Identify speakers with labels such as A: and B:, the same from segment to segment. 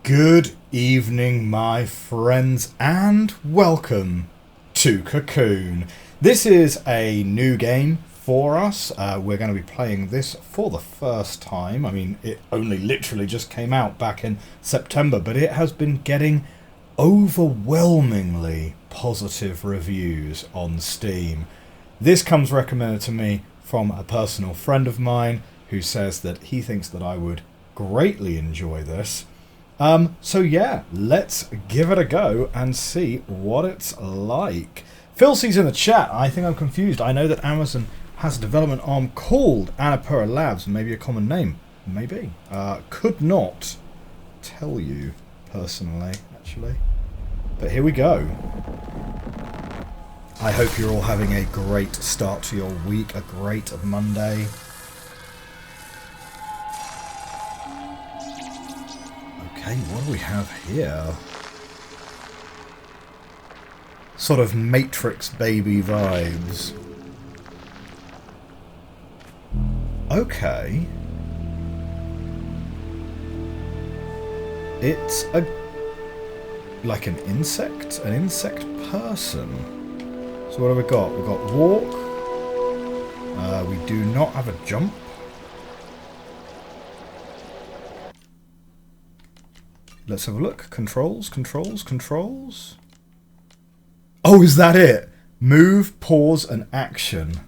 A: Good evening, my friends, and welcome to Cocoon. This is a new game for us. We're going to be playing this for the first time. I mean, it only literally just came out back in September, but it has been getting overwhelmingly positive reviews on Steam. This comes recommended to me from a personal friend of mine who says that he thinks that I would greatly enjoy this. So yeah, let's give it a go and see what it's like. Phil sees in the chat, I think I'm confused. I know that Amazon has a development arm called Annapurna Labs, maybe a common name. Maybe. Could not tell you personally, actually. But here we go. I hope you're all having a great start to your week, a great Monday. Okay, what do we have here? Sort of Matrix baby vibes. Okay. It's like an insect person. So what have we got? We've got walk. We do not have a jump. Let's have a look. Controls. Oh, is that it? Move, pause, and action.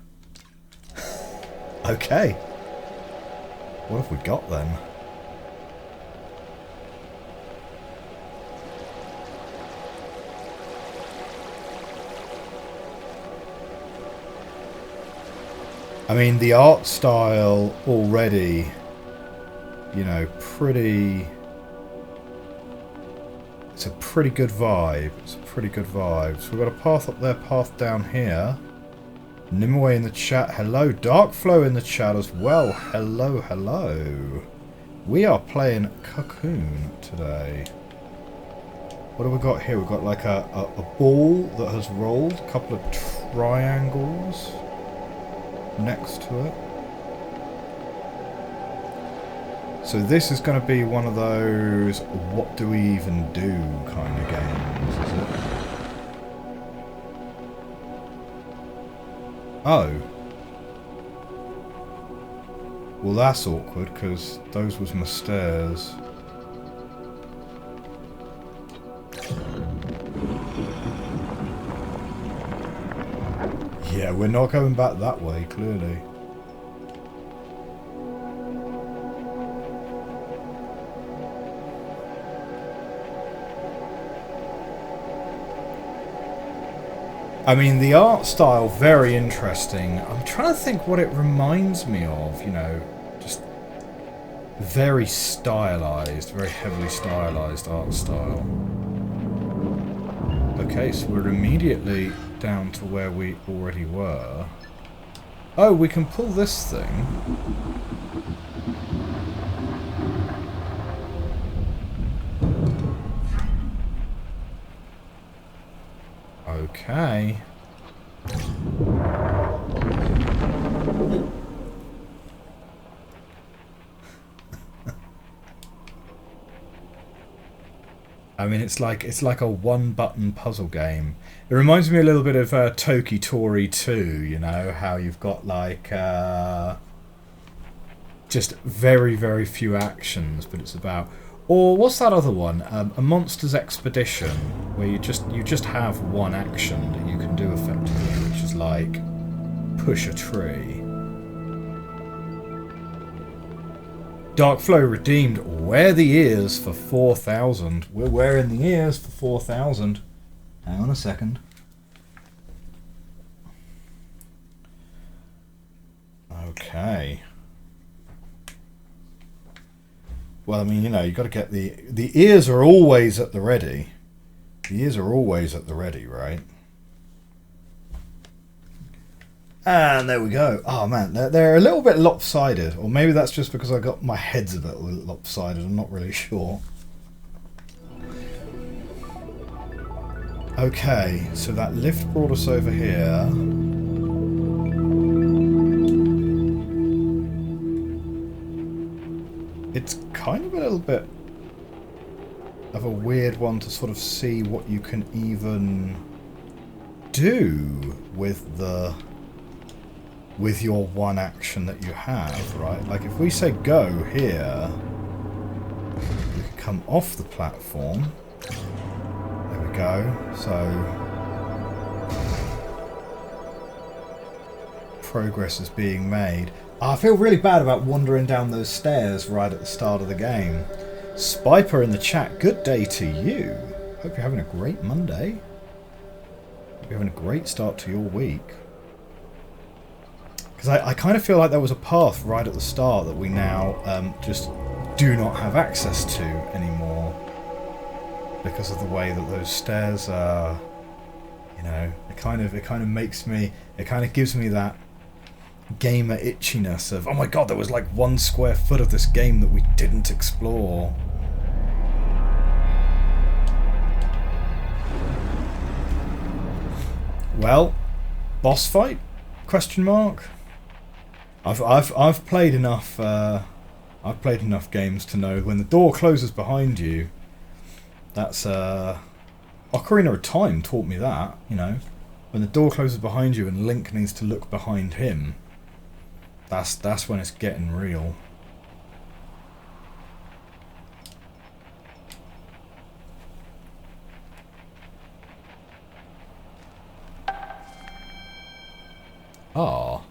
A: Okay. What have we got then? I mean, the art style already, you know, pretty... It's a pretty good vibe. So we've got a path up there, path down here. Nimue in the chat. Hello. Darkflow in the chat as well. Hello. We are playing Cocoon today. What have we got here? We've got like a ball that has rolled. A couple of triangles next to it. So this is going to be one of those what do we even do kind of games, is it? Oh. Well, that's awkward because those was my stairs. Yeah, we're not going back that way, clearly. I mean, the art style, very interesting. I'm trying to think what it reminds me of, you know, just very stylized, very heavily stylized art style. Okay, so we're immediately down to where we already were. Oh, we can pull this thing. Okay. I mean, it's like a one-button puzzle game. It reminds me a little bit of Toki Tori 2, you know, how you've got like just very, very few actions, but it's about... Or what's that other one? A Monster's Expedition, where you just have one action that you can do effectively, which is like push a tree. Darkflow redeemed. Wear the ears for 4,000. We're wearing the ears for 4,000. Hang on a second. Okay. Well, I mean, you know, you got to get the ears are always at the ready. The ears are always at the ready, right? And there we go. Oh man, they're a little bit lopsided, or maybe that's just because I got my head's a bit lopsided. I'm not really sure. Okay, so that lift brought us over here. It's kind of a little bit of a weird one to sort of see what you can even do with your one action that you have, right? Like if we say go here, we can come off the platform. There we go. So progress is being made. I feel really bad about wandering down those stairs right at the start of the game. Spiper in the chat, good day to you. Hope you're having a great Monday. Hope you're having a great start to your week. Because I kind of feel like there was a path right at the start that we now just do not have access to anymore. Because of the way that those stairs are, you know, it kind of makes me, it kind of gives me that gamer itchiness of, oh my god, there was like 1 square foot of this game that we didn't explore. Well, boss fight? Question mark. I've played enough. I've played enough games to know when the door closes behind you. That's Ocarina of Time taught me that. You know, when the door closes behind you and Link needs to look behind him. That's when it's getting real. Ah.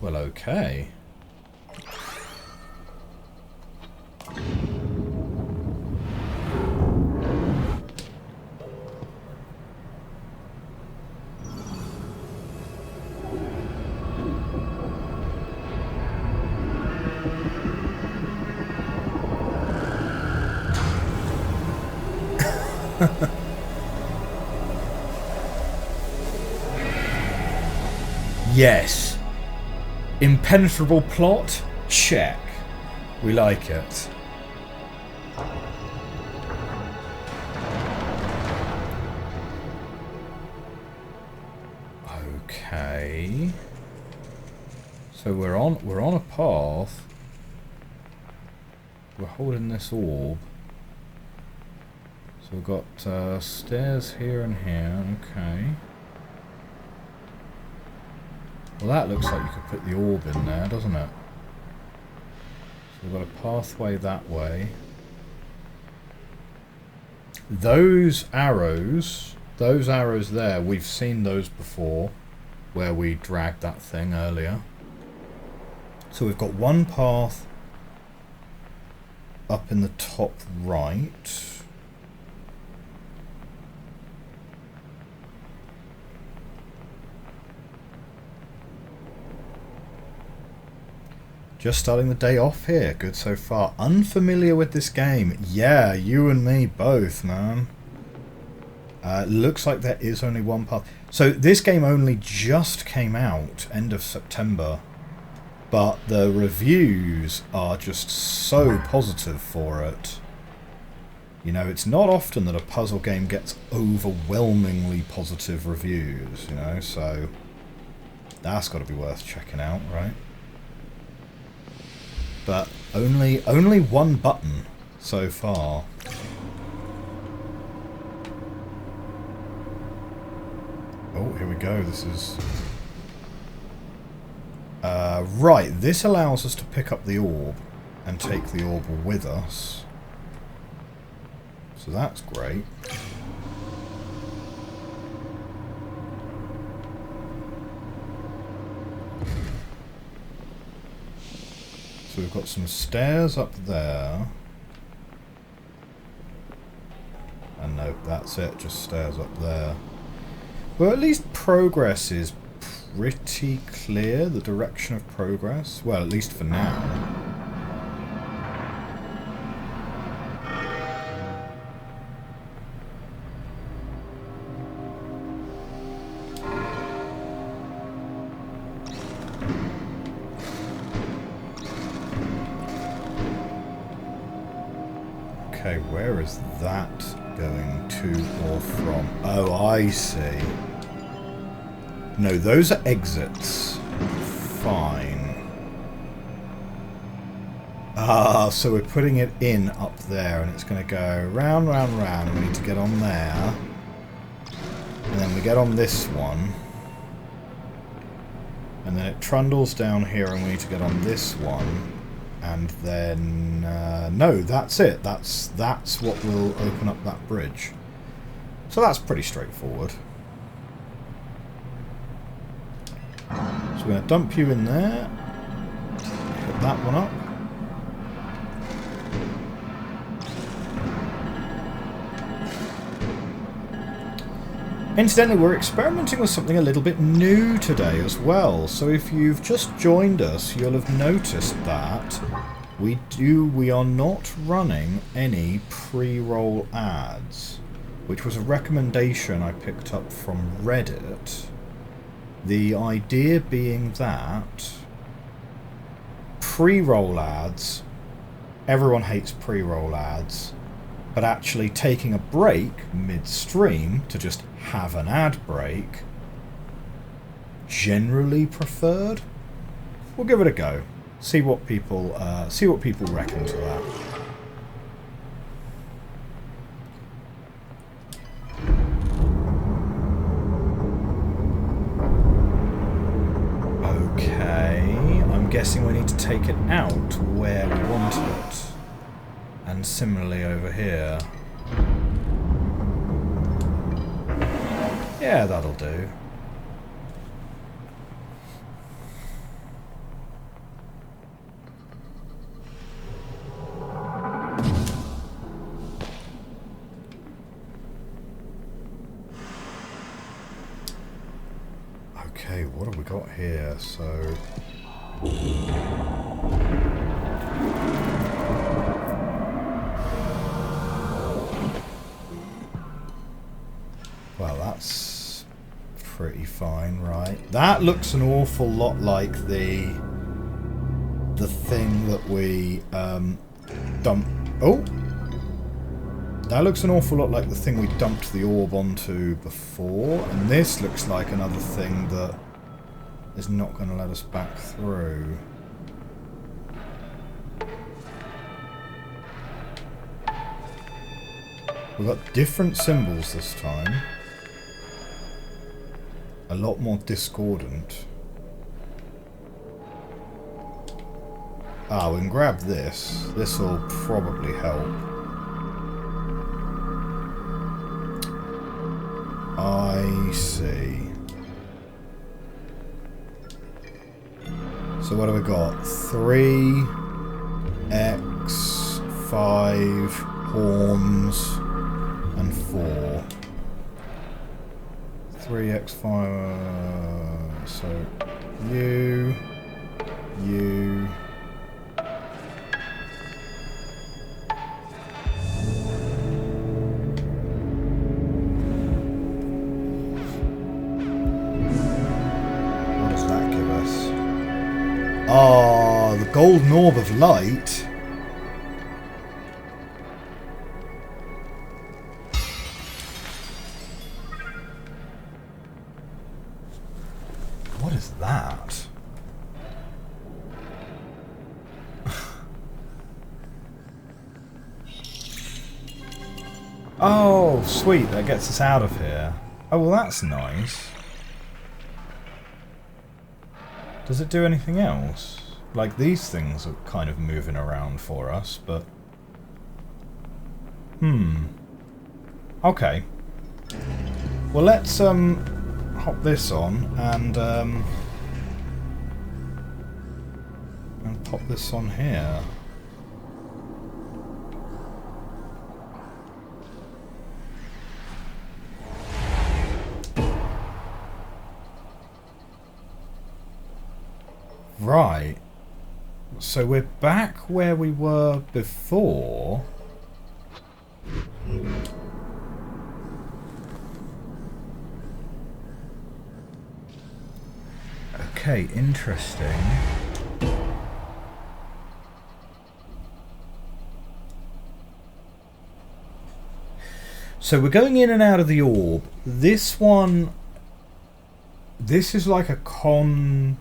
A: Well, okay. Yes. Impenetrable plot? Check. We like it. Okay. So we're on a path. We're holding this orb. So we've got stairs here and here. Okay. Well, that looks like you could put the orb in there, doesn't it? So we've got a pathway that way. Those arrows there, we've seen those before, where we dragged that thing earlier. So we've got one path up in the top right. Just starting the day off here. Good so far. Unfamiliar with this game. Yeah, you and me both, man. Looks like there is only one path. So this game only just came out, end of September. But the reviews are just so positive for it. You know, it's not often that a puzzle game gets overwhelmingly positive reviews, you know, so that's got to be worth checking out, right? But only one button so far. Oh, here we go. This is... right, this allows us to pick up the orb and take the orb with us. So that's great. So we've got some stairs up there. And no, that's it, just stairs up there. Well, at least progress is pretty clear, the direction of progress. Well, at least for now. Okay, where is that going to or from? Oh, I see. No, those are exits. Fine. Ah, so we're putting it in up there, and it's going to go round, round, round, and we need to get on there. And then we get on this one. And then it trundles down here, and we need to get on this one. And then... no, that's it. That's what will open up that bridge. So that's pretty straightforward. So we're going to dump you in there. Put that one up. Incidentally, we're experimenting with something a little bit new today as well. So if you've just joined us, you'll have noticed that we are not running any pre-roll ads, which was a recommendation I picked up from Reddit. The idea being that pre-roll ads, everyone hates pre-roll ads, but actually taking a break mid-stream to just have an ad break, generally preferred. We'll give it a go. See what people reckon to that. Okay, I'm guessing we need to take it out where we want it. And similarly over here. Yeah, that'll do. Okay, what have we got here? So... well, that's pretty fine, right? That looks an awful lot like the thing that we dumped. Oh, that looks an awful lot like the thing we dumped the orb onto before, and this looks like another thing that is not going to let us back through. We've got different symbols this time. A lot more discordant. Ah, we can grab this. This will probably help. I see. So what have we got? 3x, 5 horns, and 4. 3x5, so you. What does that give us? Ah, the golden orb of light. What is that? Oh, sweet, that gets us out of here. Oh, well, that's nice. Does it do anything else? Like, these things are kind of moving around for us, but... okay. Well, let's, hop this on and pop this on here. Right. So we're back where we were before. Okay, interesting. So we're going in and out of the orb. This one... this is like a convex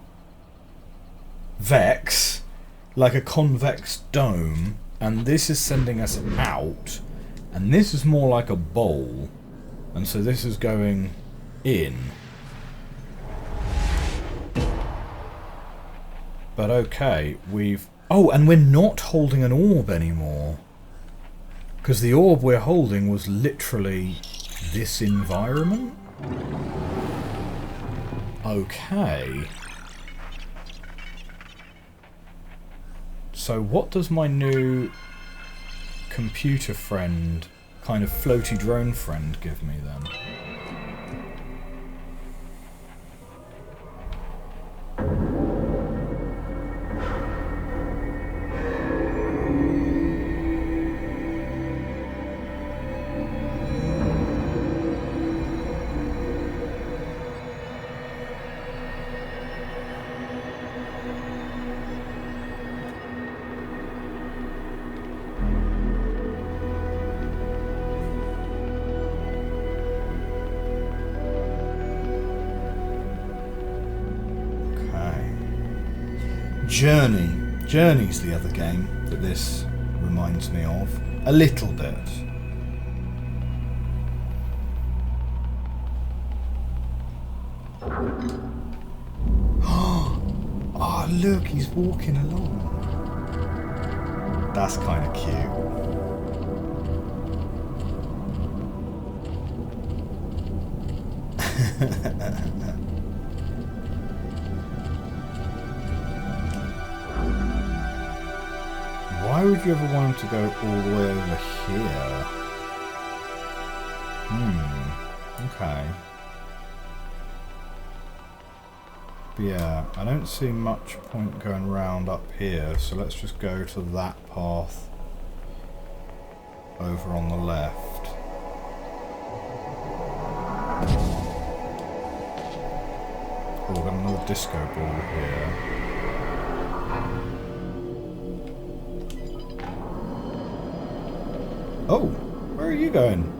A: like a convex dome, and this is sending us out, and this is more like a bowl, and so this is going in. But okay, we've... Oh, and we're not holding an orb anymore. Because the orb we're holding was literally this environment? Okay. So what does my new computer friend, kind of floaty drone friend, give me then? Journey. Journey's the other game that this reminds me of. A little bit. Oh, look, he's walking along. That's kind of cute. Why would you ever want him to go all the way over here? Okay. But yeah, I don't see much point going round up here, so let's just go to that path over on the left. Oh, we've got another disco ball here. Oh, where are you going?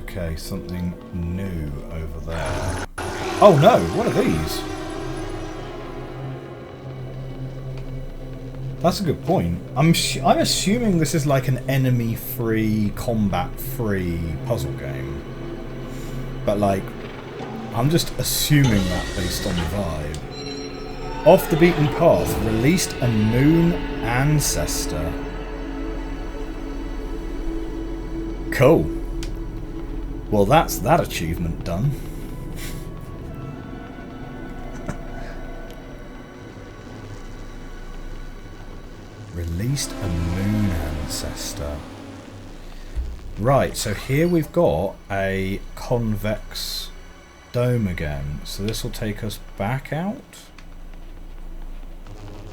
A: Okay, something new over there. Oh no, what are these? That's a good point. I'm assuming this is like an enemy-free, combat-free puzzle game. But like, I'm just assuming that based on the vibe. Off the beaten path, released a moon ancestor. Cool. Well, that's that achievement done. Released a moon ancestor. Right, so here we've got a convex dome again. So this will take us back out,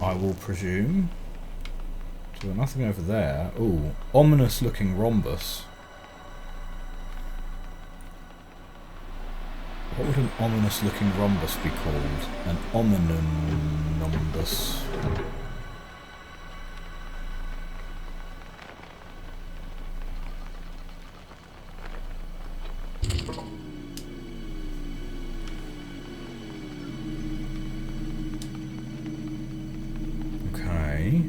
A: I will presume. So nothing over there. Ooh, ominous looking rhombus. What would an ominous looking rhombus be called? An ominombus. Okay.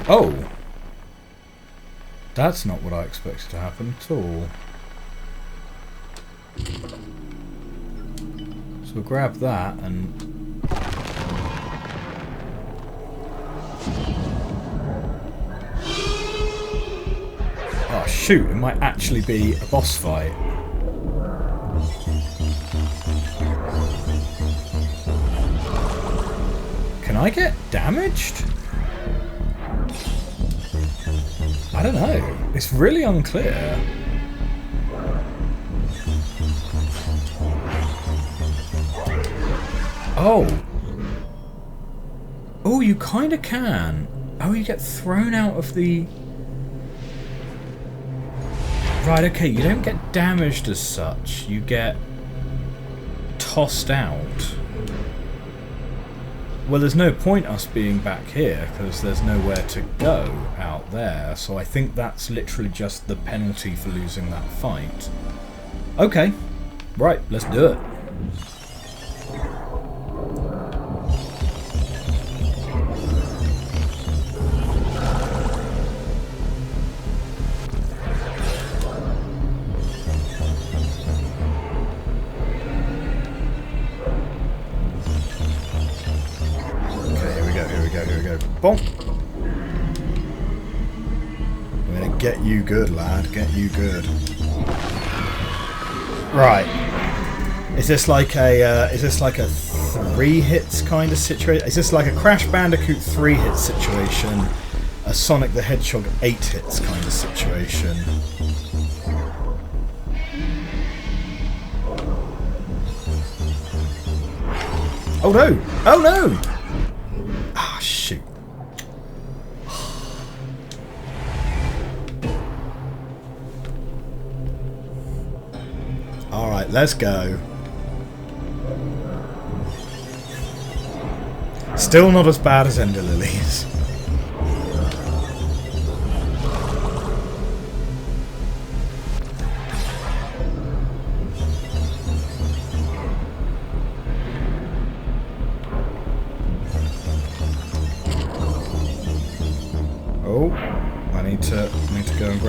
A: Oh! That's not what I expected to happen at all. So we'll grab that and... Oh shoot, it might actually be a boss fight. Can I get damaged? I don't know. It's really unclear. Oh. Oh, you kind of can. Oh, you get thrown out of the... Right, okay, you don't get damaged as such. You get tossed out. Well, there's no point us being back here because there's nowhere to go out there. So I think that's literally just the penalty for losing that fight. Okay. Right, let's do it. Here we go. Bonk! I'm gonna get you good, lad. Get you good. Right. Is this like a 3 hits kind of situation? Is this like a Crash Bandicoot 3 hit situation? A Sonic the Hedgehog 8 hits kind of situation? Oh no! Oh no! Ah, shoot. Alright, let's go. Still not as bad as Ender Lilies. Oh, I need to go and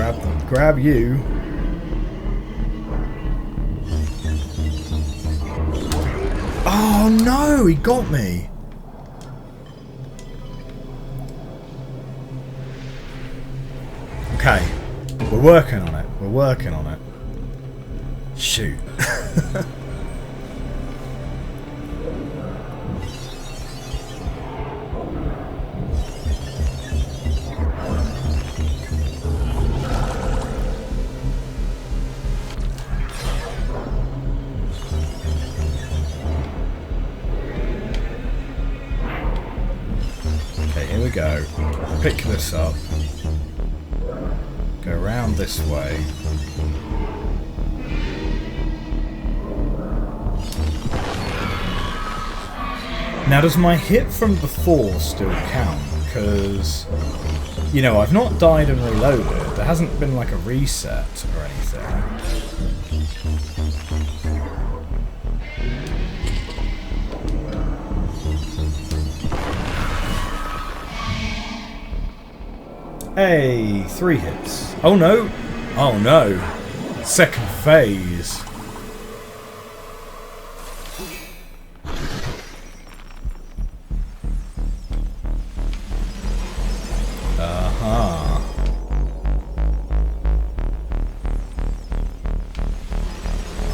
A: grab you. Oh no, he got me. Okay, we're working on it. We're working on it. Shoot. Okay, here we go. Pick this up. Go around this way. Now, does my hit from before still count? Because, you know, I've not died and reloaded. There hasn't been like a reset or anything. Hey, 3 hits. Oh no! Oh no! Second phase.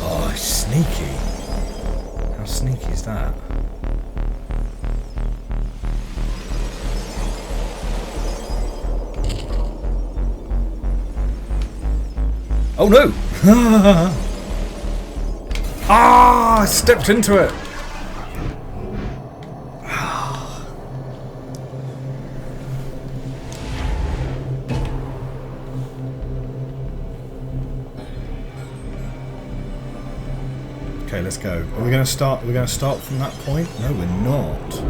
A: Oh, sneaky. How sneaky is that? Oh no! Ah! I stepped into it! Okay, let's go. Are we gonna start? Are we gonna start from that point? No, we're not.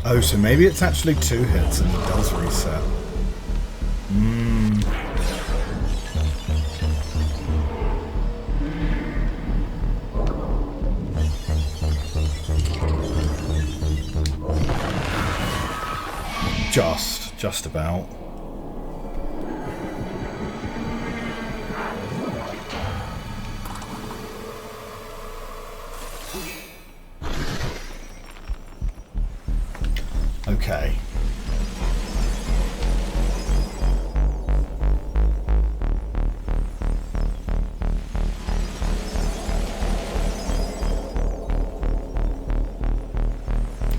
A: Oh, so maybe it's actually 2 hits and it does reset. Just about. Okay.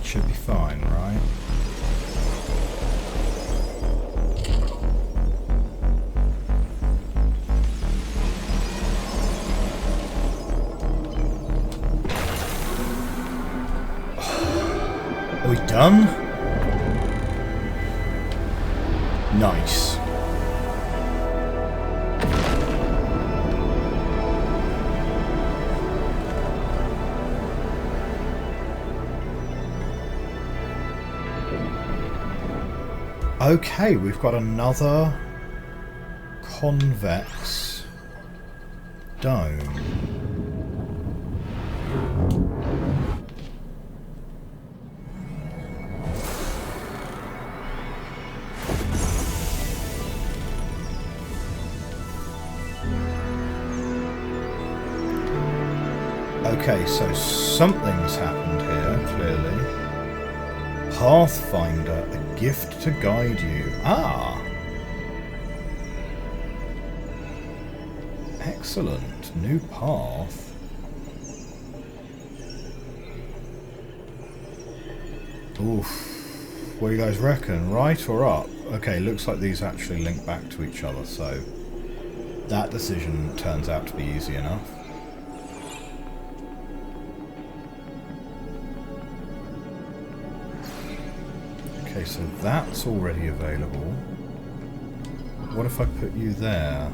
A: Should be fine, right? Are we done? Nice. Okay, we've got another convex dome. Okay, so something's happened here, clearly. Pathfinder, a gift to guide you. Ah! Excellent. New path. Oof. What do you guys reckon? Right or up? Okay, looks like these actually link back to each other, so that decision turns out to be easy enough. Okay, so that's already available. What if I put you there?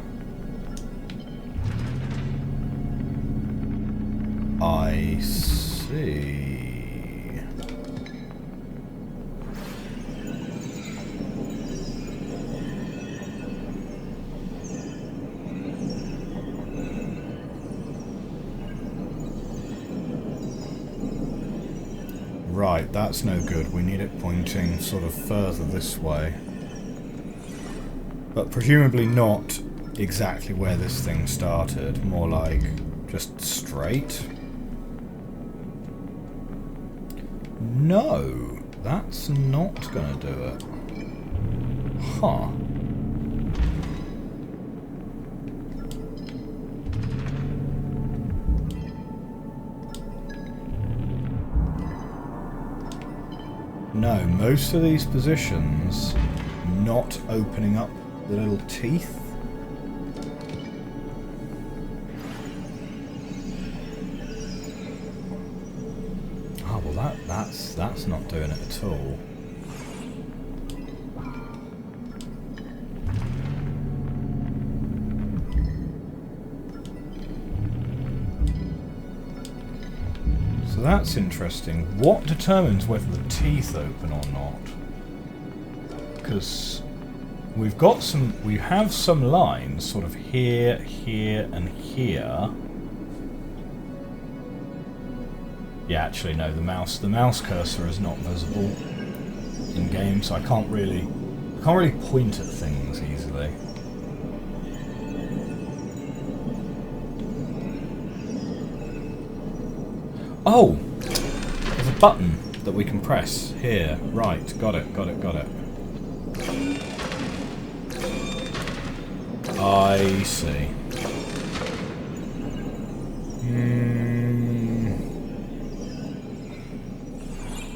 A: I see. Right, that's no good. We need it pointing sort of further this way. But presumably not exactly where this thing started. More like just straight. No, that's not gonna do it. Huh. No, most of these positions not opening up the little teeth. Oh, well that's not doing it at all. So that's interesting. What determines whether the teeth open or not? Because we have some lines sort of here, here, and here. Yeah, actually no, the mouse cursor is not visible in game, so I can't really point at things easily. Oh! There's a button that we can press here. Right, got it. I see.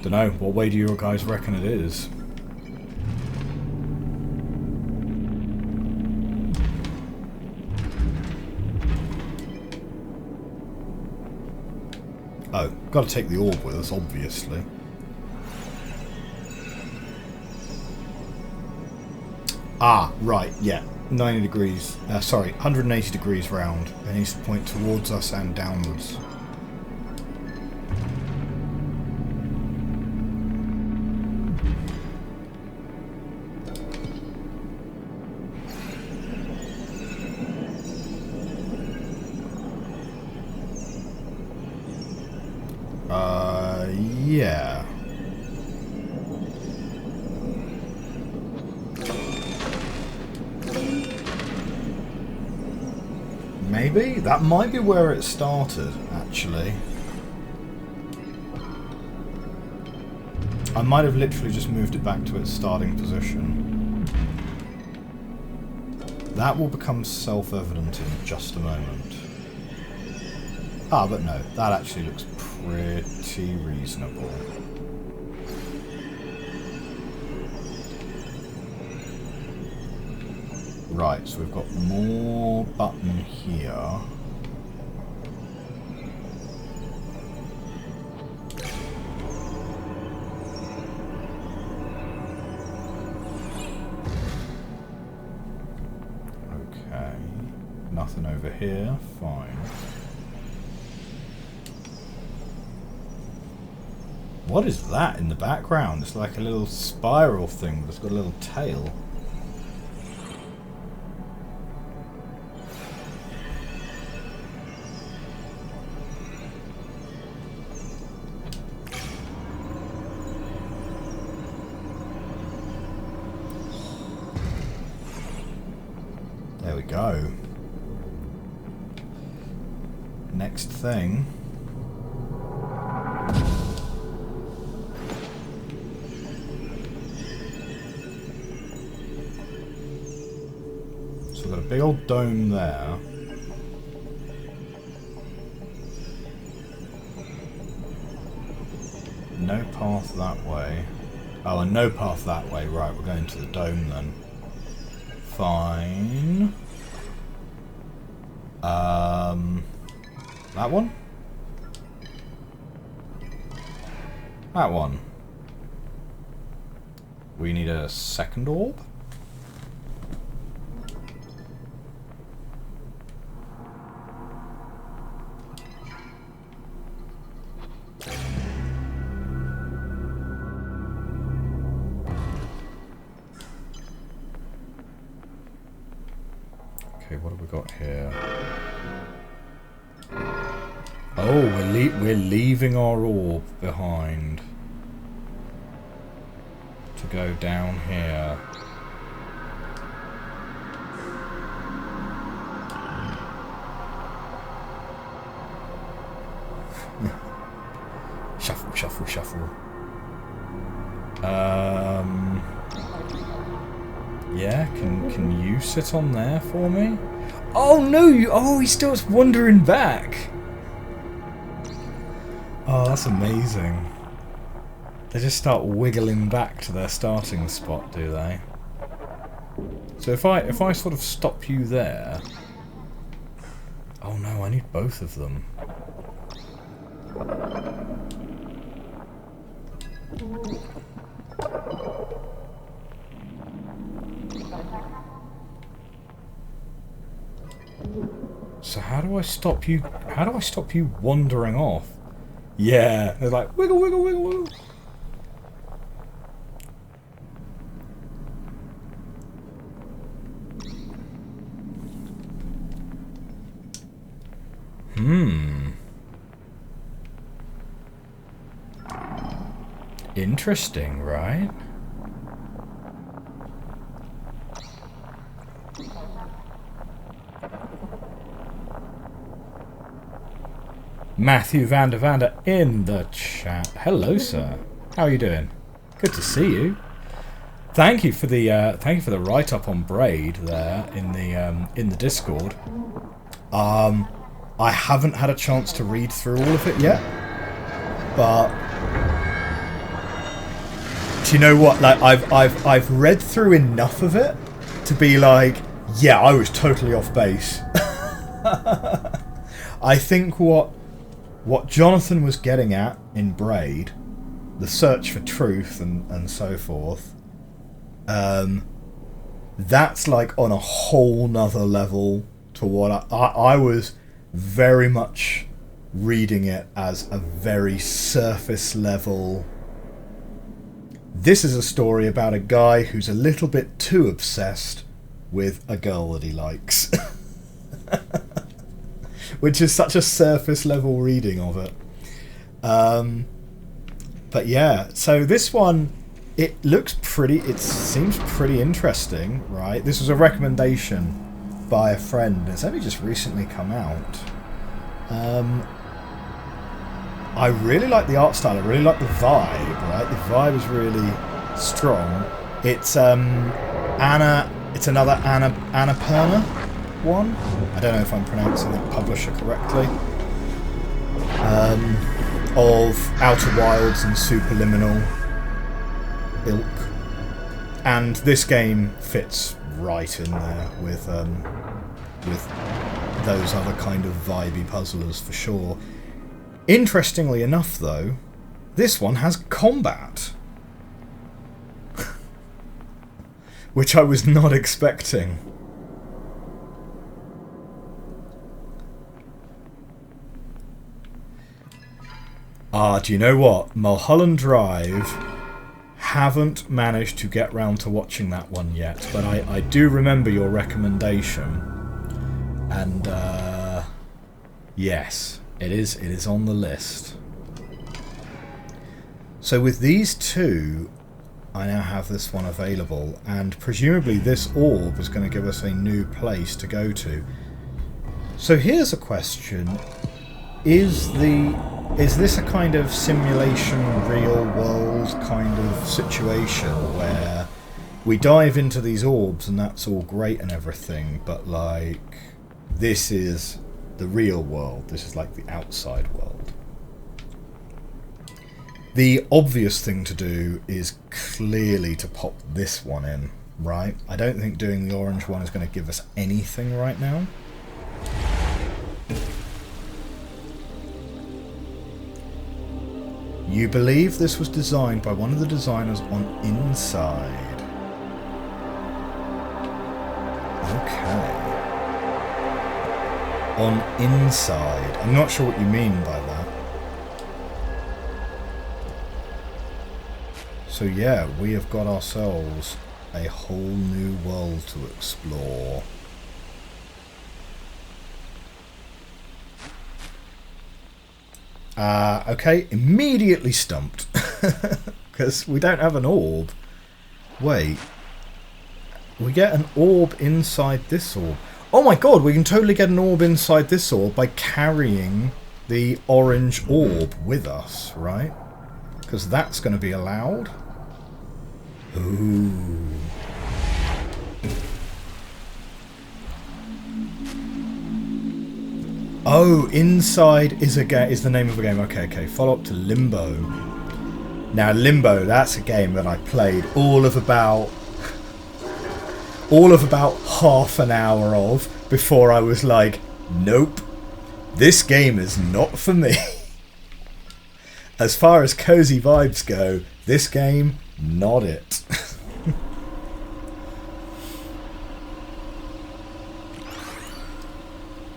A: Dunno, what way do you guys reckon it is? Oh, gotta take the orb with us, obviously. Ah, right, yeah. 90 degrees, sorry, 180 degrees round. It needs to point towards us and downwards. Yeah. Maybe? That might be where it started, actually. I might have literally just moved it back to its starting position. That will become self-evident in just a moment. Ah, but no, that actually looks pretty reasonable. Right, so we've got more button here. Nothing over here. Fine. What is that in the background? It's like a little spiral thing, but it's got a little tail. There we go. Next thing. So we've got a big old dome there. No path that way. Oh, and no path that way. Right, we're going to the dome then. Fine. That one? That one. We need a second orb? Okay, what have we got here? Oh, we're leaving our orb behind to go down here. Shuffle, shuffle, shuffle. Yeah, can you sit on there for me? Oh no! Oh, he starts wandering back. Oh, that's amazing. They just start wiggling back to their starting spot, do they? So if I sort of stop you there... Oh no, I need both of them. So how do I stop you? How do I stop you wandering off? Yeah, they're like wiggle, wiggle, wiggle, wiggle. Interesting, right? Matthew Vander in the chat. Hello, sir. How are you doing? Good to see you. Thank you for the write up on Braid there in the Discord. I haven't had a chance to read through all of it yet, but do you know what? Like I've read through enough of it to be like, yeah, I was totally off base. I think what Jonathan was getting at in Braid, the search for truth and so forth, that's like on a whole nother level to what I was very much reading it as a very surface level. This is a story about a guy who's a little bit too obsessed with a girl that he likes. Which is such a surface level reading of it. But yeah, so this one, it seems pretty interesting, right? This was a recommendation by a friend. It's only just recently come out. I really like the art style. I really like the vibe, right? The vibe is really strong. It's another Annapurna one. I don't know if I'm pronouncing that publisher correctly. Of Outer Wilds and Superliminal ilk. And this game fits right in there with those other kind of vibey puzzlers for sure. Interestingly enough, though, this one has combat. Which I was not expecting. Do you know what? Mulholland Drive, haven't managed to get round to watching that one yet, but I do remember your recommendation. And, yes, it is on the list. So with these two, I now have this one available, and presumably this orb is going to give us a new place to go to. So here's a question. Is this a kind of simulation, real world kind of situation where we dive into these orbs and that's all great and everything, but like this is the real world, this is like the outside world? The obvious thing to do is clearly to pop this one in, right? I don't think doing the orange one is going to give us anything right now. You believe this was designed by one of the designers on Inside. Okay. On Inside. I'm not sure what you mean by that. So yeah, we have got ourselves a whole new world to explore. Okay, immediately stumped. Because we don't have an orb. Wait. We get an orb inside this orb. Oh my god, we can totally get an orb inside this orb by carrying the orange orb with us, right? Because that's going to be allowed. Ooh. Oh, Inside is the name of a game. Okay. Follow up to Limbo. Now, Limbo, that's a game that I played all of about half an hour of before I was like, nope, this game is not for me. As far as cozy vibes go, this game, not it.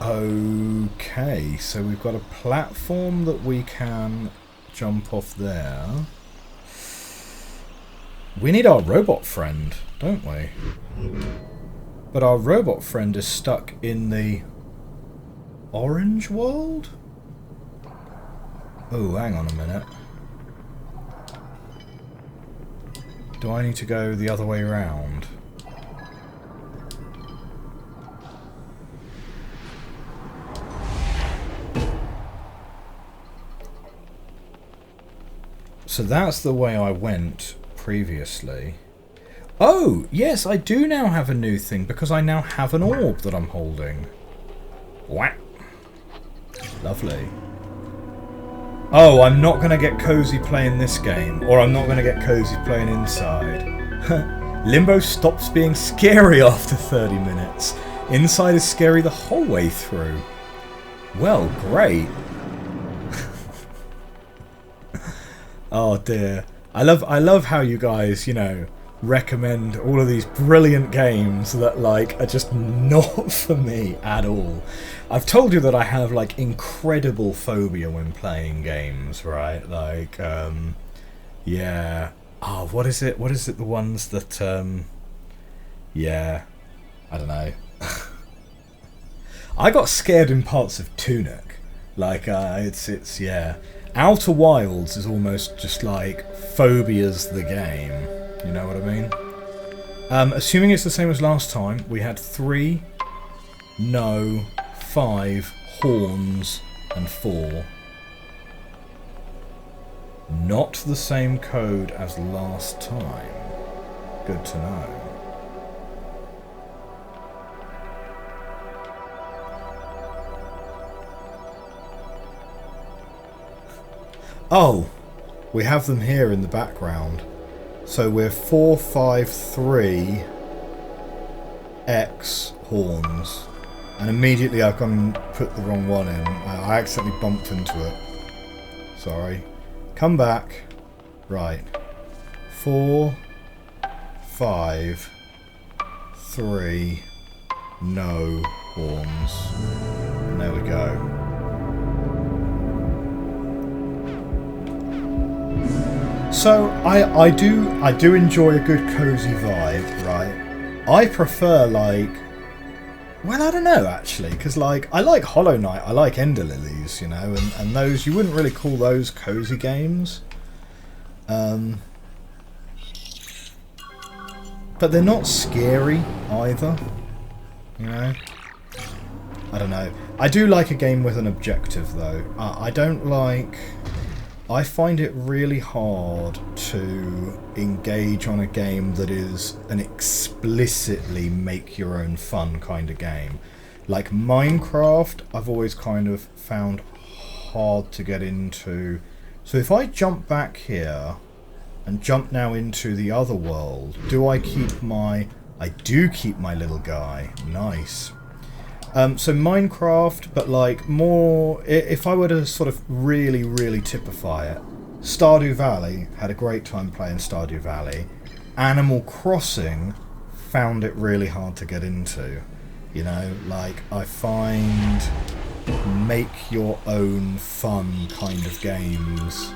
A: Okay, so we've got a platform that we can jump off there. We need our robot friend, don't we? But our robot friend is stuck in the orange world? Oh, hang on a minute. Do I need to go the other way around? So that's the way I went previously. Oh, yes, I do now have a new thing because I now have an orb that I'm holding. What? Lovely. Oh, I'm not going to get cozy playing this game, or I'm not going to get cozy playing Inside. Limbo stops being scary after 30 minutes. Inside is scary the whole way through. Well, great. Oh dear. I love how you guys, you know, recommend all of these brilliant games that like are just not for me at all. I've told you that I have like incredible phobia when playing games, right? Like yeah. Oh, what is it? What is it, the ones that yeah, I don't know. I got scared in parts of Tunic. Like it's yeah. Outer Wilds is almost just like Phobia's the game. You know what I mean? Assuming it's the same as last time, we had 3, no, 5, horns, and 4. Not the same code as last time. Good to know. Oh, we have them here in the background. So we're 4, 5, 3 X horns. And immediately I've gone put the wrong one in. I accidentally bumped into it. Sorry. Come back. Right. 4, 5, 3, no horns. And there we go. So I do enjoy a good cozy vibe, right? I prefer like, well, I don't know actually, because like I like Hollow Knight, I like Ender Lilies, you know, and those you wouldn't really call those cozy games. But they're not scary either, you know. I don't know. I do like a game with an objective though. I don't like. I find it really hard to engage on a game that is an explicitly make your own fun kind of game. Like Minecraft, I've always kind of found hard to get into. So if I jump back here and jump now into the other world, do I keep my... I do keep my little guy. Nice. So Minecraft, but like more, if I were to sort of really, really typify it, Stardew Valley, had a great time playing Stardew Valley. Animal Crossing, found it really hard to get into. You know, like I find make your own fun kind of games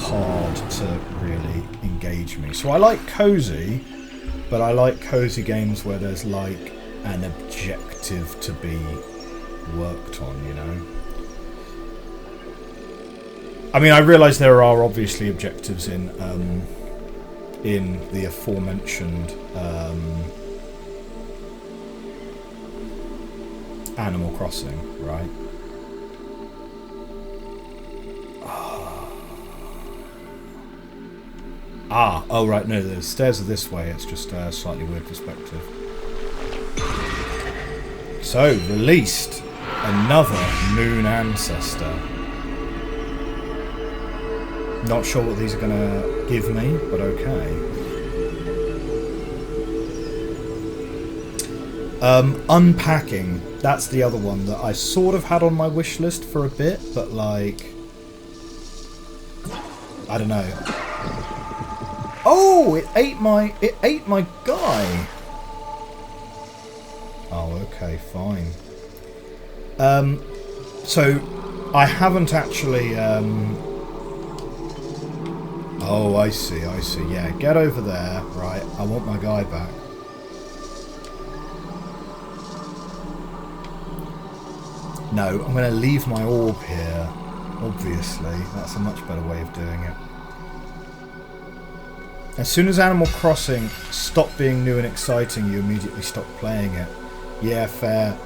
A: hard to really engage me. So I like cozy, but I like cozy games where there's like an objective to be worked on, you know. I mean, I realise there are obviously objectives in the aforementioned Animal Crossing, right? Oh right, no, the stairs are this way, it's just a slightly weird perspective. So, released another moon ancestor. Not sure what these are going to give me, but okay. Unpacking. That's the other one that I sort of had on my wish list for a bit, but like... I don't know. Oh! It ate my guy! Oh, okay, fine. So, I haven't actually... Oh, I see. Yeah, get over there. Right, I want my guy back. No, I'm going to leave my orb here. Obviously, that's a much better way of doing it. As soon as Animal Crossing stopped being new and exciting, you immediately stopped playing it. Yeah, fair.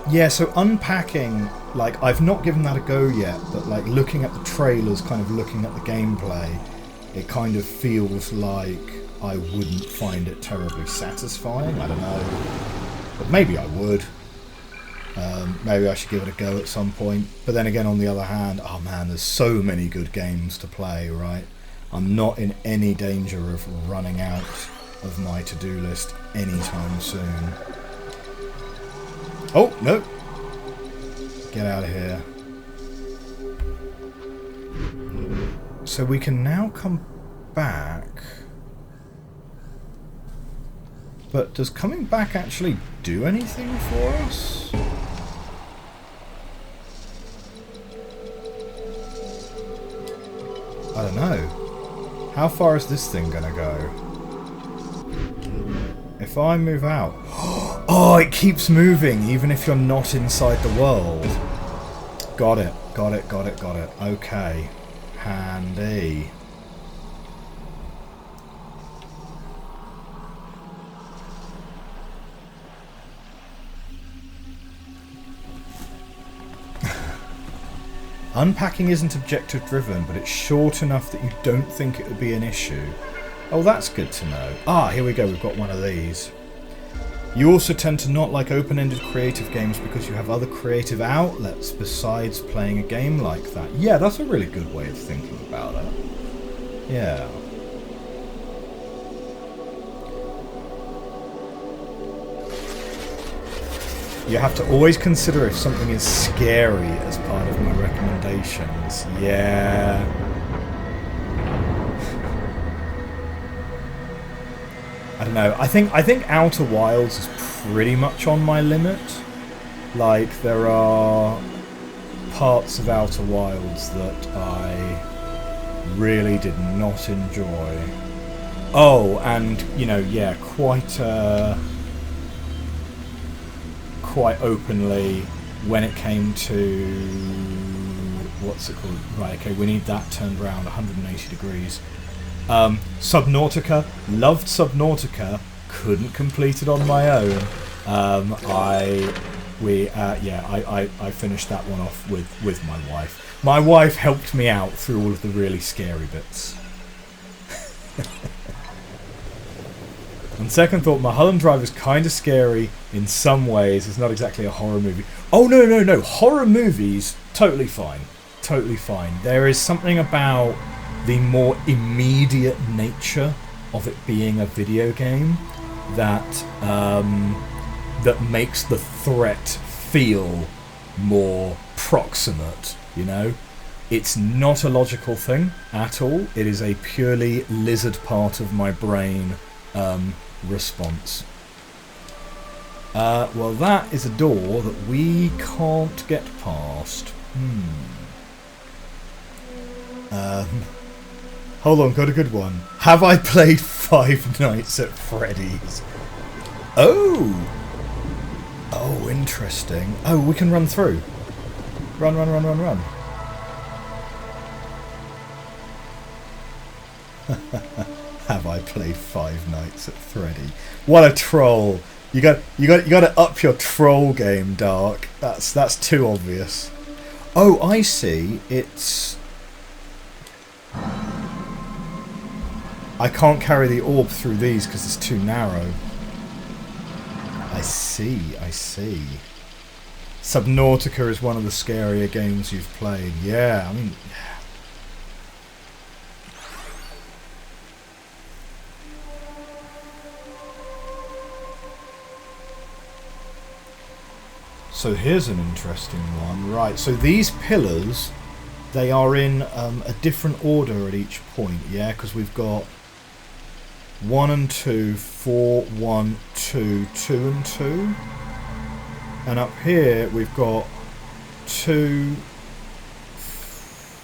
A: Yeah, so unpacking, like, I've not given that a go yet, but, like, looking at the trailers, kind of looking at the gameplay, it kind of feels like I wouldn't find it terribly satisfying. I don't know. But maybe I would. Maybe I should give it a go at some point. But then again, on the other hand, oh man, there's so many good games to play, right? I'm not in any danger of running out of my to-do list anytime soon. Oh, no. Get out of here. So we can now come back. But does coming back actually do anything for us? I don't know. How far is this thing gonna go? If I move out... Oh, it keeps moving, even if you're not inside the world. Got it. Okay. Handy. Unpacking isn't objective driven, but it's short enough that you don't think it would be an issue. Oh, that's good to know. Ah, here we go, we've got one of these. You also tend to not like open-ended creative games because you have other creative outlets besides playing a game like that. Yeah, that's a really good way of thinking about it. Yeah. You have to always consider if something is scary as part of my recommendations. Yeah. I don't know. I think Outer Wilds is pretty much on my limit. Like, there are parts of Outer Wilds that I really did not enjoy. Oh, and yeah, quite openly when it came to what's it called? Right, okay, we need that turned around 180 degrees. Subnautica, loved Subnautica, couldn't complete it on my own. I finished that one off with my wife. My wife helped me out through all of the really scary bits. On second thought, Mulholland Drive is kind of scary in some ways. It's not exactly a horror movie. Oh, no. Horror movies, totally fine. Totally fine. There is something about the more immediate nature of it being a video game that that makes the threat feel more proximate, It's not a logical thing at all. It is a purely lizard part of my brain response. Well, that is a door that we can't get past. Hold on, got a good one. Have I played Five Nights at Freddy's? Oh, interesting. Oh, we can run through. Run. Have I played Five Nights at Freddy? What a troll! You got to up your troll game, Dark. That's too obvious. Oh, I see. It's I can't carry the orb through these because it's too narrow. I see. Subnautica is one of the scarier games you've played. Yeah, I mean. So here's an interesting one. Right, so these pillars, they are in a different order at each point, yeah? Because we've got 1 and 2, 4, 1, 2, 2 and 2. And up here we've got 2...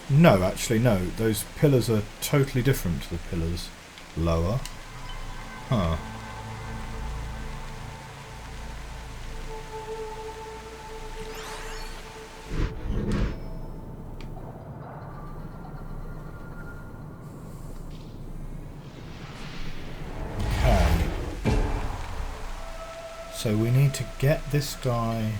A: No, actually, no. Those pillars are totally different to the pillars lower. Huh. So we need to get this guy.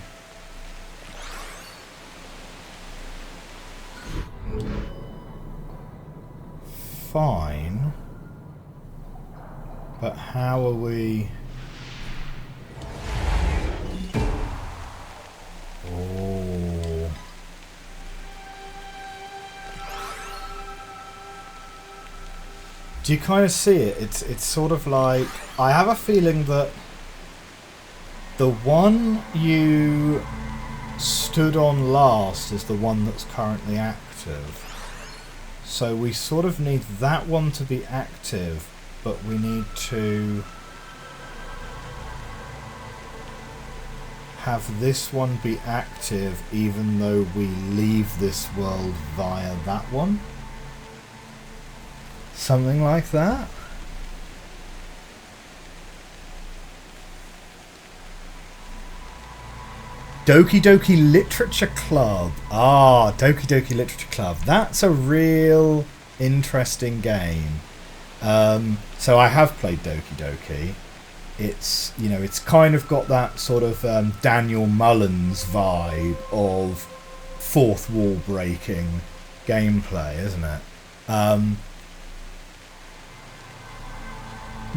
A: Fine. But how are we? Oh. Do you kind of see it? It's sort of like, I have a feeling that the one you stood on last is the one that's currently active. So we sort of need that one to be active, but we need to have this one be active even though we leave this world via that one. Something like that. Doki Doki Literature Club. Ah, Doki Doki Literature Club. That's a real interesting game. So I have played Doki Doki. It's, it's kind of got that sort of Daniel Mullins vibe of fourth wall breaking gameplay, isn't it?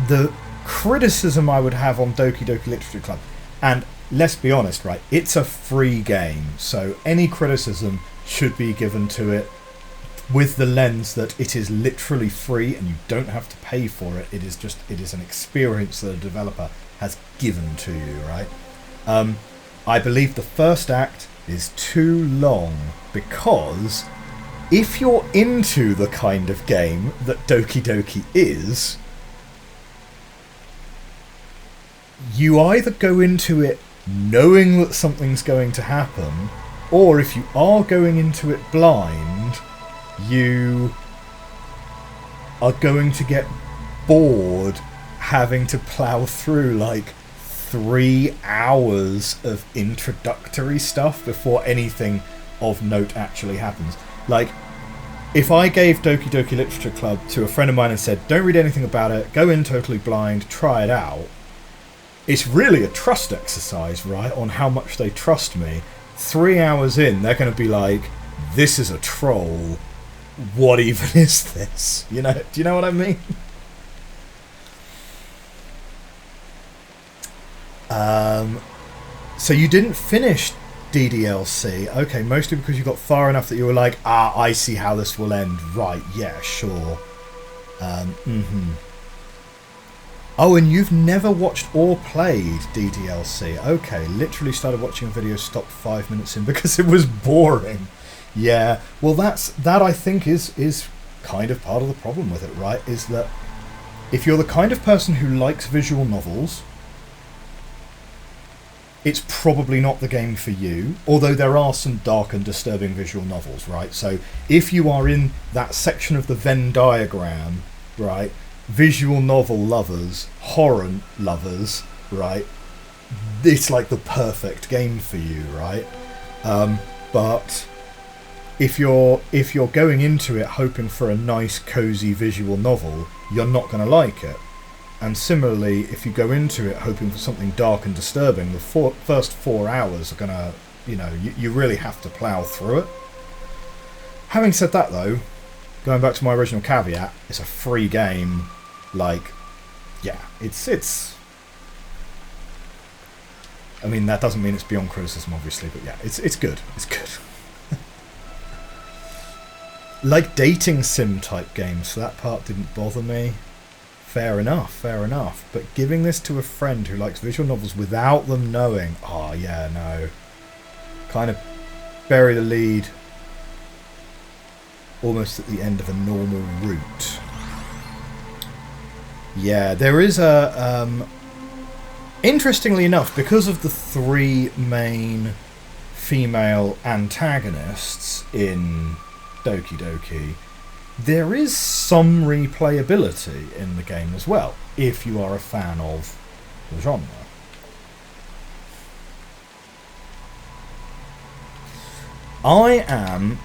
A: The criticism I would have on Doki Doki Literature Club, and let's be honest, right, it's a free game, so any criticism should be given to it with the lens that it is literally free and you don't have to pay for it. It is an experience that a developer has given to you, right? I believe the first act is too long because if you're into the kind of game that Doki Doki is, you either go into it knowing that something's going to happen, or if you are going into it blind, you are going to get bored having to plow through like 3 hours of introductory stuff before anything of note actually happens. Like, if I gave Doki Doki Literature Club to a friend of mine and said, don't read anything about it, go in totally blind, try it out, it's really a trust exercise, right, on how much they trust me. 3 hours in, they're going to be like, this is a troll. What even is this? You know, do you know what I mean? So you didn't finish DDLC. Okay, mostly because you got far enough that you were like, I see how this will end. Right, yeah, sure. Oh, and you've never watched or played DDLC. Okay, literally started watching a video, stopped 5 minutes in because it was boring. Yeah, well that I think is kind of part of the problem with it, right? Is that if you're the kind of person who likes visual novels, it's probably not the game for you, although there are some dark and disturbing visual novels, right? So if you are in that section of the Venn diagram, right, visual novel lovers, horror lovers, right, it's like the perfect game for you, right? But if you're going into it hoping for a nice, cozy visual novel, you're not going to like it. And similarly, if you go into it hoping for something dark and disturbing, the first 4 hours are going to, you really have to plough through it. Having said that, though, going back to my original caveat, it's a free game. Like, yeah, it's. I mean, that doesn't mean it's beyond criticism, obviously, but yeah, it's good. It's good. Like dating sim type games, so that part didn't bother me. Fair enough. But giving this to a friend who likes visual novels without them knowing, oh yeah, no. Kind of bury the lead almost at the end of a normal route. Yeah, there is a... interestingly enough, because of the 3 main female antagonists in Doki Doki, there is some replayability in the game as well, if you are a fan of the genre. I am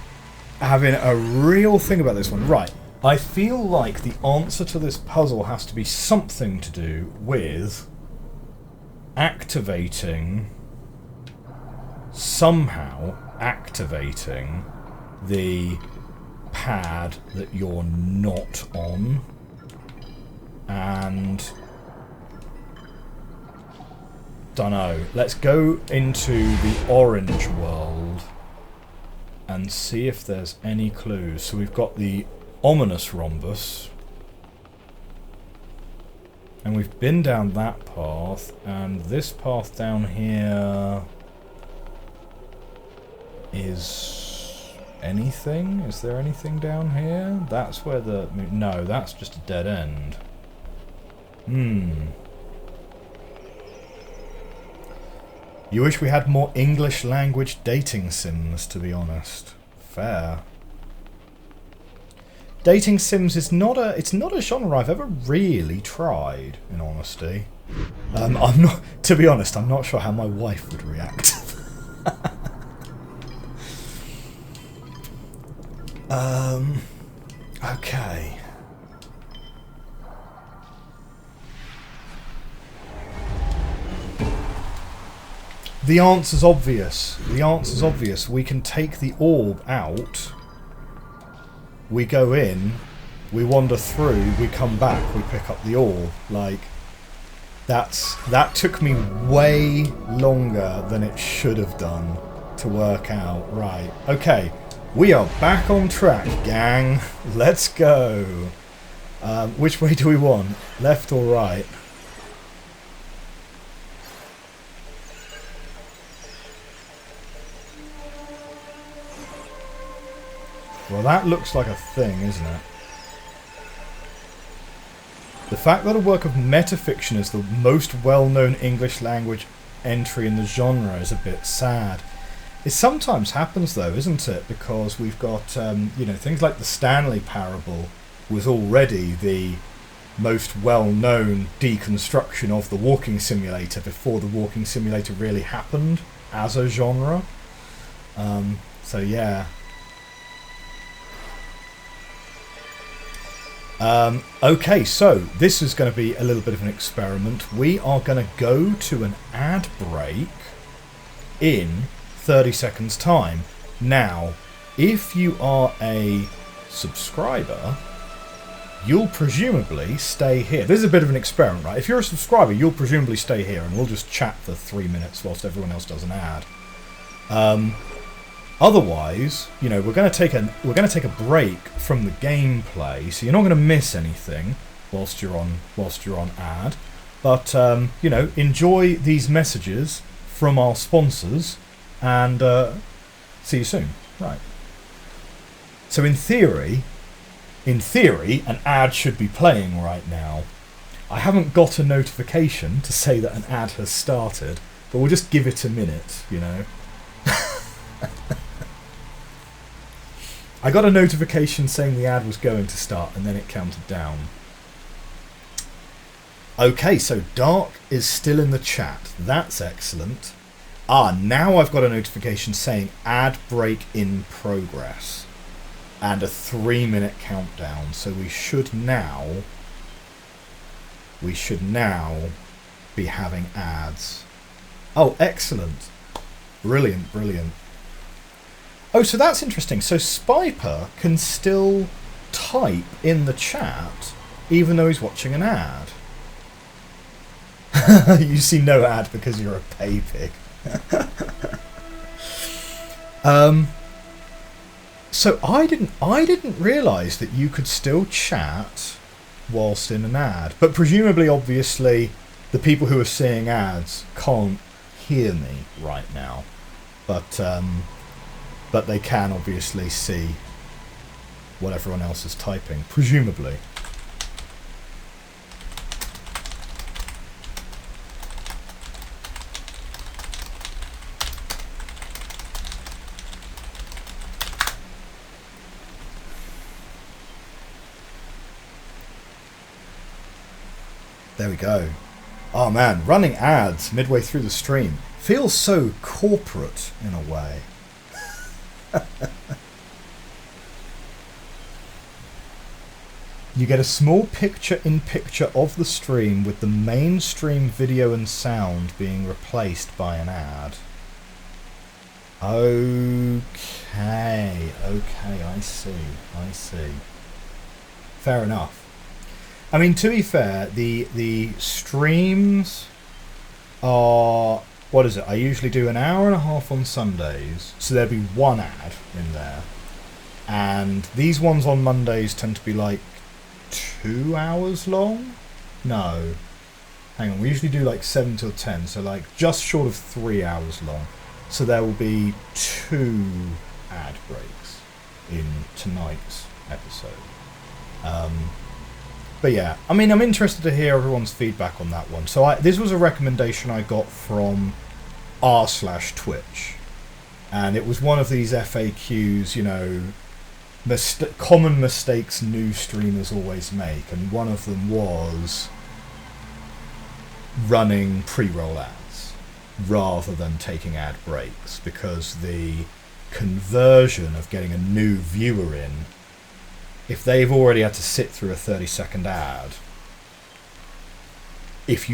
A: having a real thing about this one. Right, I feel like the answer to this puzzle has to be something to do with somehow activating the pad that you're not on, and dunno, let's go into the orange world and see if there's any clues. So we've got the ominous rhombus, and we've been down that path, and this path down here is anything? Is there anything down here? That's where the... No, that's just a dead end. You wish we had more English language dating sims, to be honest. Fair. Dating sims is not a... It's not a genre I've ever really tried, in honesty. I'm not... To be honest, I'm not sure how my wife would react. Okay. The answer's obvious. The answer's obvious. We can take the orb out. We go in. We wander through. We come back. We pick up the orb. Like, that took me way longer than it should have done to work out. Right. Okay. We are back on track, gang. Let's go. Which way do we want? Left or right? Well, that looks like a thing, isn't it? The fact that a work of metafiction is the most well-known English language entry in the genre is a bit sad. It sometimes happens, though, isn't it? Because we've got, things like the Stanley Parable, was already the most well-known deconstruction of the walking simulator before the walking simulator really happened as a genre. So yeah. Okay, so this is going to be a little bit of an experiment. We are going to go to an ad break in 30 seconds time. Now, if you are a subscriber, you'll presumably stay here. This is a bit of an experiment, right? If you're a subscriber, you'll presumably stay here and we'll just chat for 3 minutes whilst everyone else does an ad. Otherwise, you know, we're going to take a break from the gameplay, so you're not going to miss anything whilst you're on ad. But you know, enjoy these messages from our sponsors, and see you soon. Right. So in theory, an ad should be playing right now. I haven't got a notification to say that an ad has started, but we'll just give it a minute, you know. I got a notification saying the ad was going to start, and then it counted down. Okay, so Dark is still in the chat. That's excellent. Now I've got a notification saying ad break in progress. And a 3-minute countdown. So we should now be having ads. Oh, excellent. Brilliant, brilliant. Oh, so that's interesting. So Spiper can still type in the chat even though he's watching an ad. You see no ad because you're a pay pig. So I didn't realise that you could still chat whilst in an ad. But presumably, obviously, the people who are seeing ads can't hear me right now. But they can obviously see what everyone else is typing, presumably. There we go. Oh man, running ads midway through the stream feels so corporate in a way. You get a small picture-in-picture of the stream with the mainstream video and sound being replaced by an ad. Okay, I see. Fair enough. I mean, to be fair, the streams are, what is it? I usually do an hour and a half on Sundays, so there'd be one ad in there. And these ones on Mondays tend to be like 2 hours long? No. Hang on, we usually do like 7 till 10, so like just short of 3 hours long. So there will be 2 ad breaks in tonight's episode. But yeah, I mean, I'm interested to hear everyone's feedback on that one. So this was a recommendation I got from r/Twitch. And it was one of these FAQs, you know, common mistakes new streamers always make. And one of them was running pre-roll ads rather than taking ad breaks, because the conversion of getting a new viewer in, if they've already had to sit through a 30-second ad, if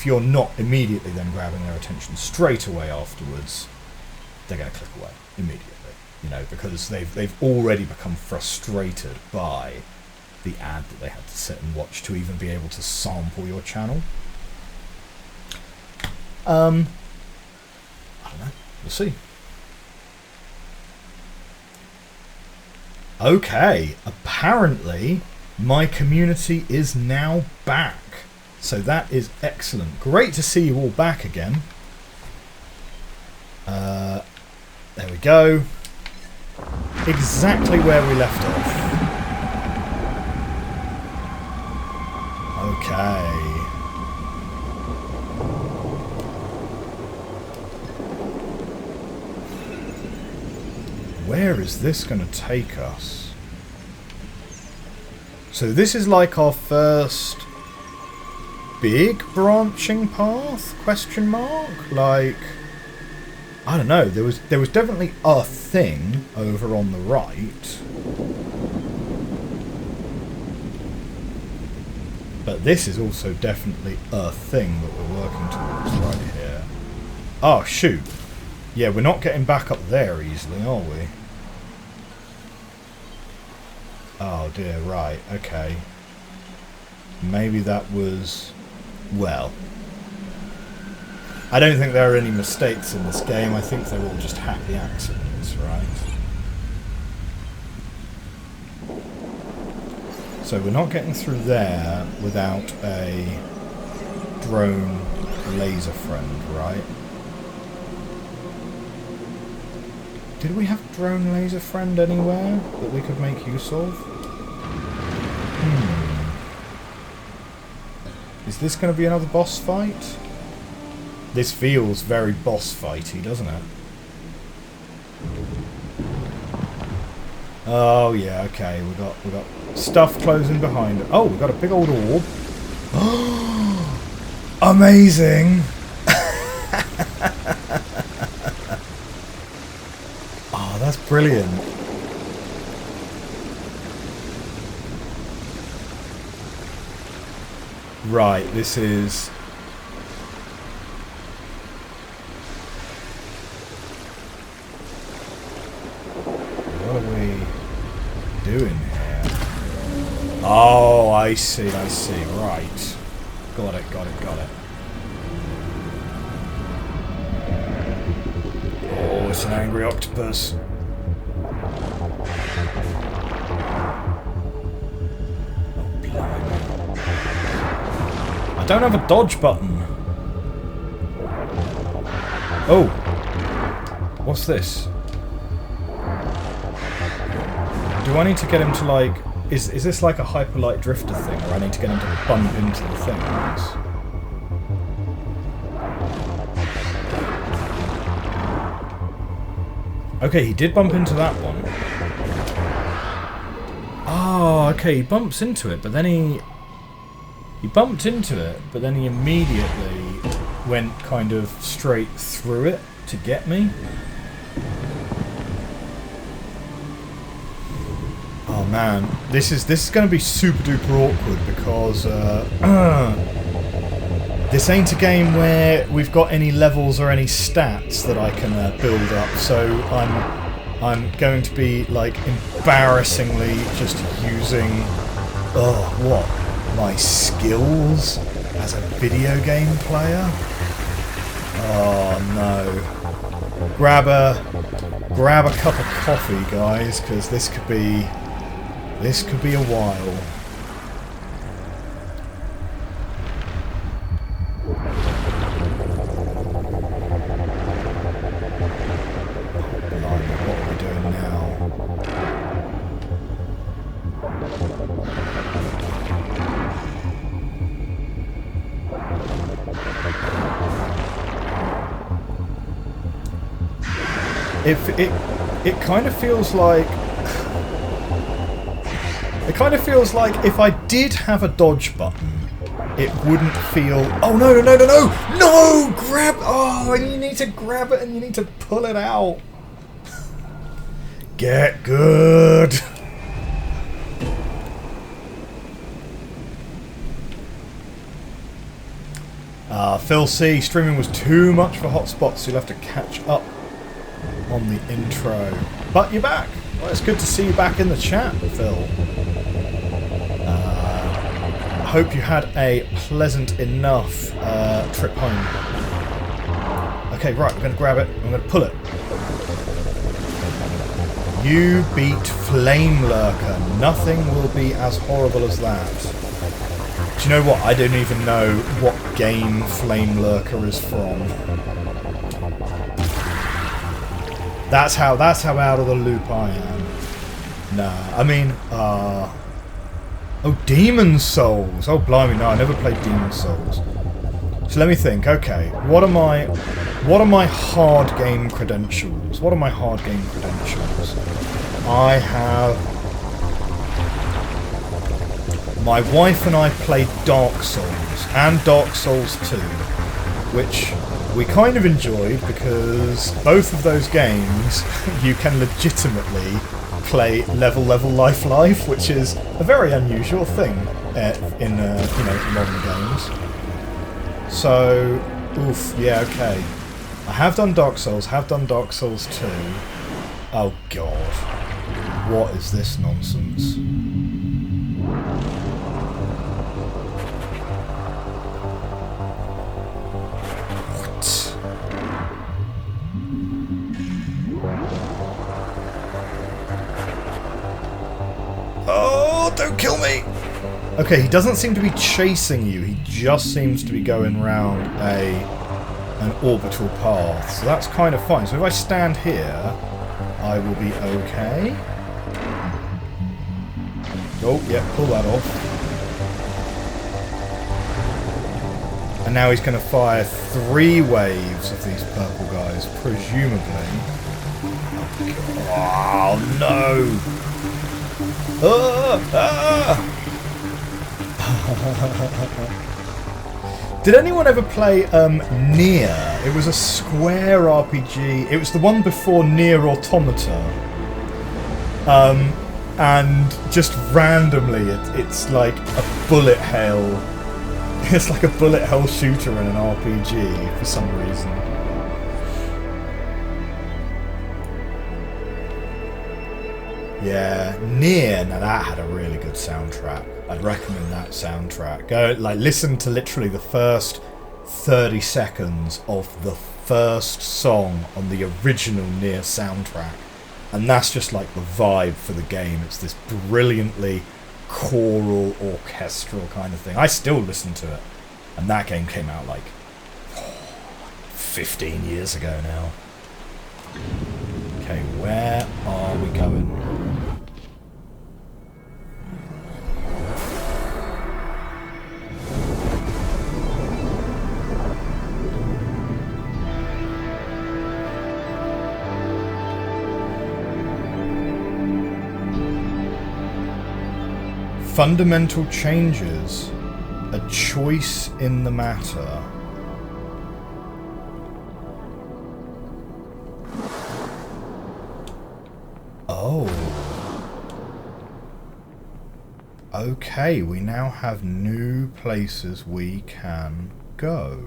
A: you're not immediately then grabbing their attention straight away afterwards, they're going to click away immediately, you know, because they've already become frustrated by the ad that they had to sit and watch to even be able to sample your channel. I don't know. We'll see. Okay, apparently my community is now back. So that is excellent. Great to see you all back again. There we go. Exactly where we left off. Okay. Where is this going to take us? So this is like our first big branching path? Question mark? Like, I don't know. There was definitely a thing over on the right. But this is also definitely a thing that we're working towards right here. Oh, shoot. Yeah, we're not getting back up there easily, are we? Oh dear, right, okay. Maybe that was... well. I don't think there are any mistakes in this game. I think they're all just happy accidents, right? So we're not getting through there without a drone laser friend, right? Did we have drone laser friend anywhere that we could make use of? Is this going to be another boss fight? This feels very boss fighty, doesn't it? Oh yeah, okay. We got stuff closing behind it. Oh, we got a big old orb. Amazing! Oh, that's brilliant. Right, this is... what are we doing here? Oh, I see, right. Got it. Oh, it's an angry octopus. I don't have a dodge button. Oh. What's this? Do I need to get him to like... Is this like a hyperlight drifter thing, or I need to get him to bump into the things? Okay, he did bump into that one. Oh, okay, he bumps into it, but then he bumped into it, but then he immediately went kind of straight through it to get me. Oh man, this is going to be super duper awkward because this ain't a game where we've got any levels or any stats that I can build up. So I'm going to be like embarrassingly just using my skills as a video game player. Oh no! Grab a cup of coffee, guys, because this could be a while. Blimey, what are we doing now? It kind of feels like... It kind of feels like if I did have a dodge button, it wouldn't feel... Oh, no! No! Grab... Oh, and you need to grab it and you need to pull it out. Get good! Phil C. Streaming was too much for hotspots, so you'll have to catch up on the intro. But you're back! Well, it's good to see you back in the chat, Phil. I hope you had a pleasant enough trip home. Okay, right, I'm going to grab it. I'm going to pull it. You beat Flame Lurker. Nothing will be as horrible as that. Do you know what? I don't even know what game Flame Lurker is from. That's how out of the loop I am. Nah, I mean, oh, Demon Souls. Oh, blimey, no, I never played Demon Souls. So let me think. Okay, what are my hard game credentials? I my wife and I played Dark Souls and Dark Souls 2, which we kind of enjoyed because both of those games you can legitimately play level, life, which is a very unusual thing in modern games. So, oof, yeah, okay. I have done Dark Souls, have done Dark Souls 2. Oh god. What is this nonsense? What? Oh, don't kill me! Okay, he doesn't seem to be chasing you, he just seems to be going round an orbital path, so that's kind of fine. So if I stand here, I will be okay. Oh, yeah, pull that off. And now he's going to fire 3 waves of these purple guys, presumably. Oh, no! Did anyone ever play Nier? It was a Square RPG. It was the one before Nier Automata. And just randomly, it's like a bullet hell. It's like a bullet hell shooter in an RPG for some reason. Yeah, Nier. Now that had a really good soundtrack. I'd recommend that soundtrack. Go, listen to literally the first 30 seconds of the first song on the original Nier soundtrack. And that's just like the vibe for the game. It's this brilliantly choral, orchestral kind of thing. I still listen to it. And that game came out like 15 years ago now. Okay, where are we going? Fundamental changes, a choice in the matter. Oh. Okay, we now have new places we can go.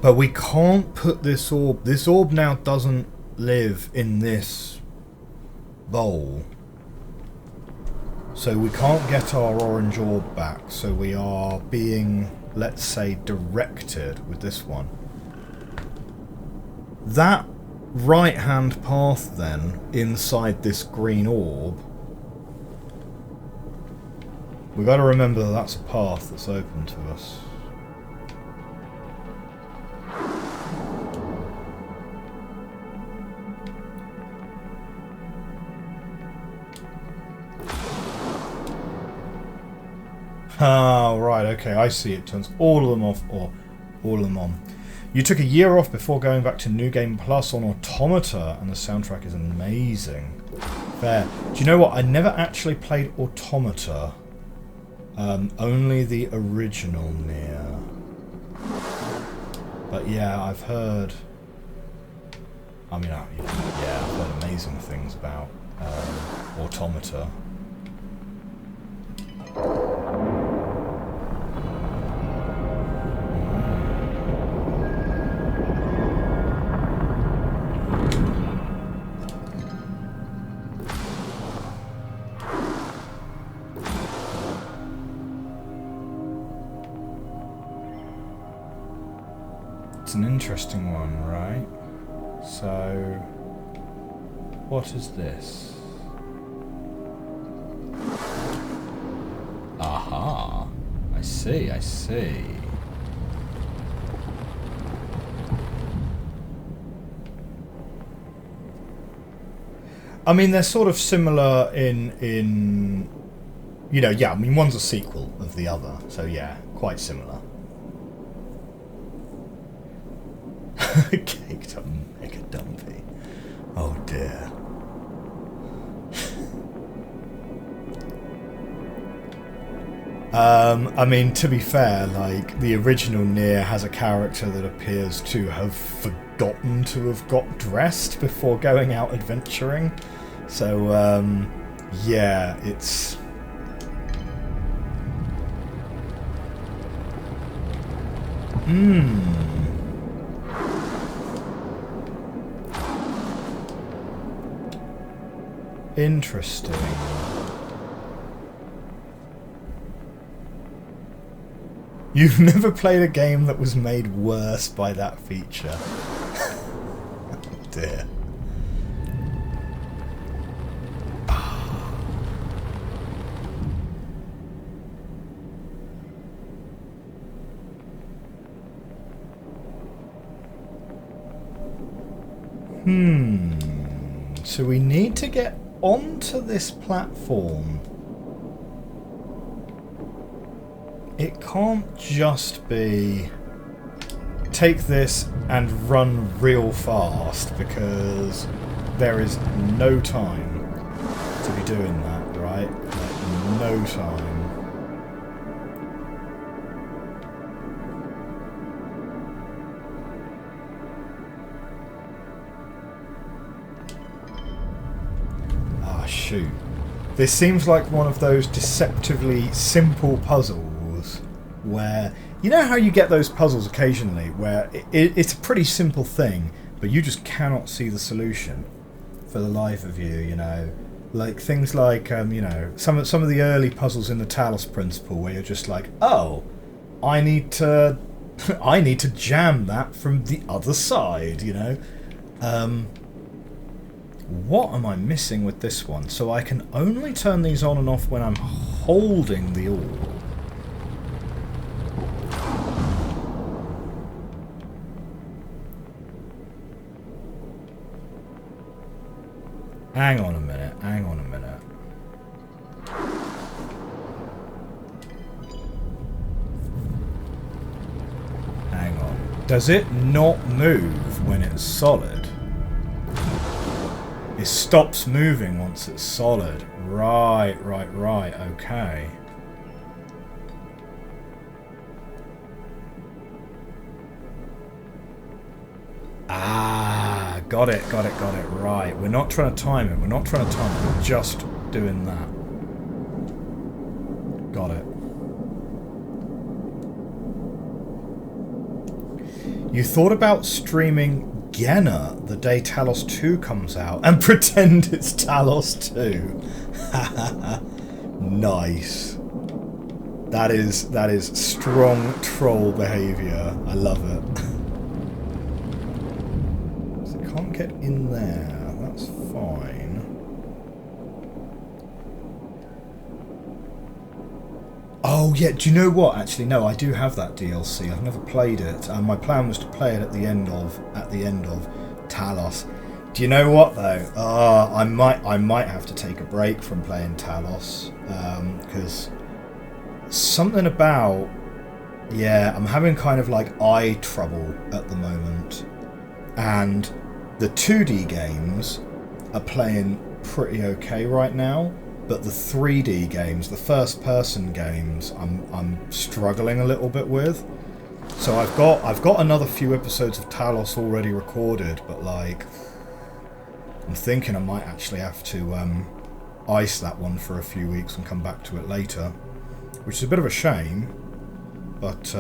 A: But we can't put this orb... This orb now doesn't live in this bowl. So we can't get our orange orb back, so we are being, let's say, directed with this one. That right-hand path, then, inside this green orb, we've got to remember that that's a path that's open to us. Oh, right, okay, I see. It turns all of them off, or all of them on. You took a year off before going back to New Game Plus on Automata, and the soundtrack is amazing. Fair. Do you know what? I never actually played Automata. Only the original Nier. But yeah, I've heard... I mean, yeah, I've heard amazing things about Automata. It's an interesting one, right? So, what is this? Aha! I see, I see. I mean, they're sort of similar in you know, yeah, I mean, one's a sequel of the other, so yeah, quite similar. Caked up mega dumpy. Oh dear. I mean, to be fair, like, the original Nier has a character that appears to have forgotten to have got dressed before going out adventuring. So, yeah, it's... Interesting. You've never played a game that was made worse by that feature. Oh dear. So we need to get onto this platform. It can't just be take this and run real fast, because there is no time to be doing that, right? Like, no time. Ah, shoot. This seems like one of those deceptively simple puzzles where, you know how you get those puzzles occasionally where it's a pretty simple thing, but you just cannot see the solution for the life of you, you know? Like things like, you know, some of the early puzzles in the Talos Principle where you're just like, oh, I need to jam that from the other side, you know? What am I missing with this one? So I can only turn these on and off when I'm holding the orb. Hang on a minute, hang on a minute. Hang on. Does it not move when it's solid? It stops moving once it's solid. Right, okay. Ah, got it. Right. We're not trying to time it. We're just doing that. Got it. You thought about streaming Genna the day Talos 2 comes out and pretend it's Talos 2. Nice. That is strong troll behaviour. I love it. So I can't get in there. That's fine. Oh yeah, do you know what? Actually, no, I do have that DLC. I've never played it. My plan was to play it at the end of Talos. Do you know what though? I might have to take a break from playing Talos because something about I'm having kind of like eye trouble at the moment, and the 2D games are playing pretty okay right now. But the 3D games, the first-person games, I'm struggling a little bit with. So I've got another few episodes of Talos already recorded, but like I'm thinking I might actually have to ice that one for a few weeks and come back to it later, which is a bit of a shame. But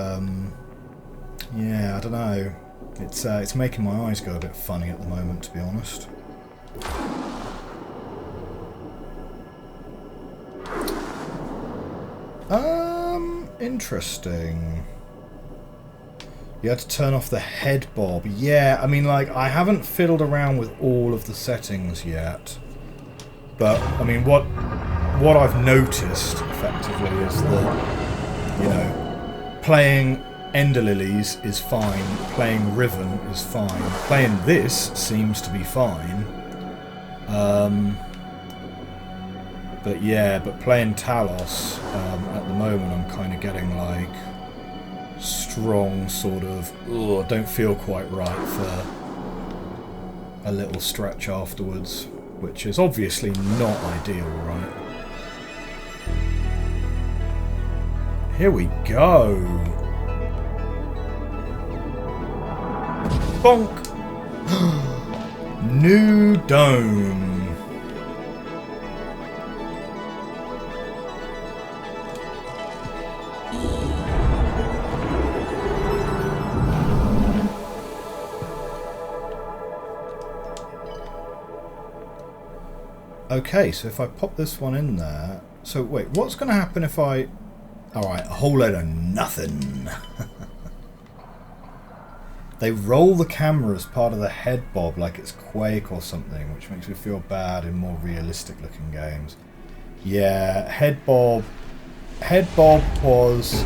A: yeah, I don't know. It's making my eyes go a bit funny at the moment, to be honest. Interesting. You had to turn off the head bob. Yeah, I mean, like, I haven't fiddled around with all of the settings yet. But, I mean, what I've noticed, effectively, is that, you know, playing Ender Lilies is fine, playing Riven is fine, playing this seems to be fine. But yeah, but playing Talos, at the moment I'm kind of getting like strong sort of, don't feel quite right for a little stretch afterwards, which is obviously not ideal, right? Here we go. Bonk. New dome. Okay, so if I pop this one in there... So, wait, what's going to happen if I... Alright, a whole load of nothing. They roll the camera as part of the head bob like it's Quake or something, which makes me feel bad in more realistic looking games. Yeah, head bob was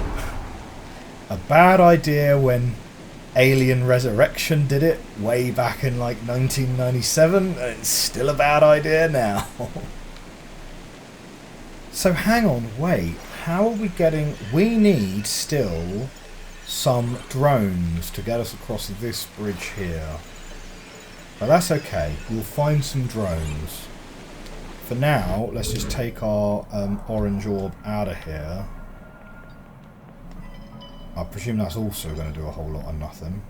A: a bad idea when Alien Resurrection did it way back in like 1997. It's still a bad idea now. So hang on, wait, how are we getting... We need still some drones to get us across this bridge here. But that's okay, we'll find some drones. For now, let's just take our orange orb out of here. I presume that's also going to do a whole lot of nothing.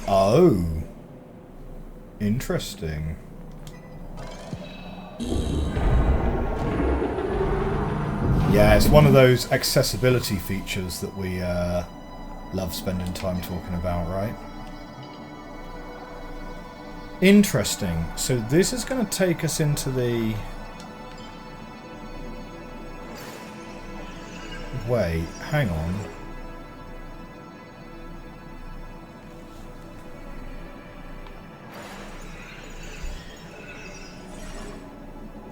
A: Oh. Interesting. Yeah, it's one of those accessibility features that we love spending time talking about, right? Interesting. So this is going to take us into the... Wait, hang on.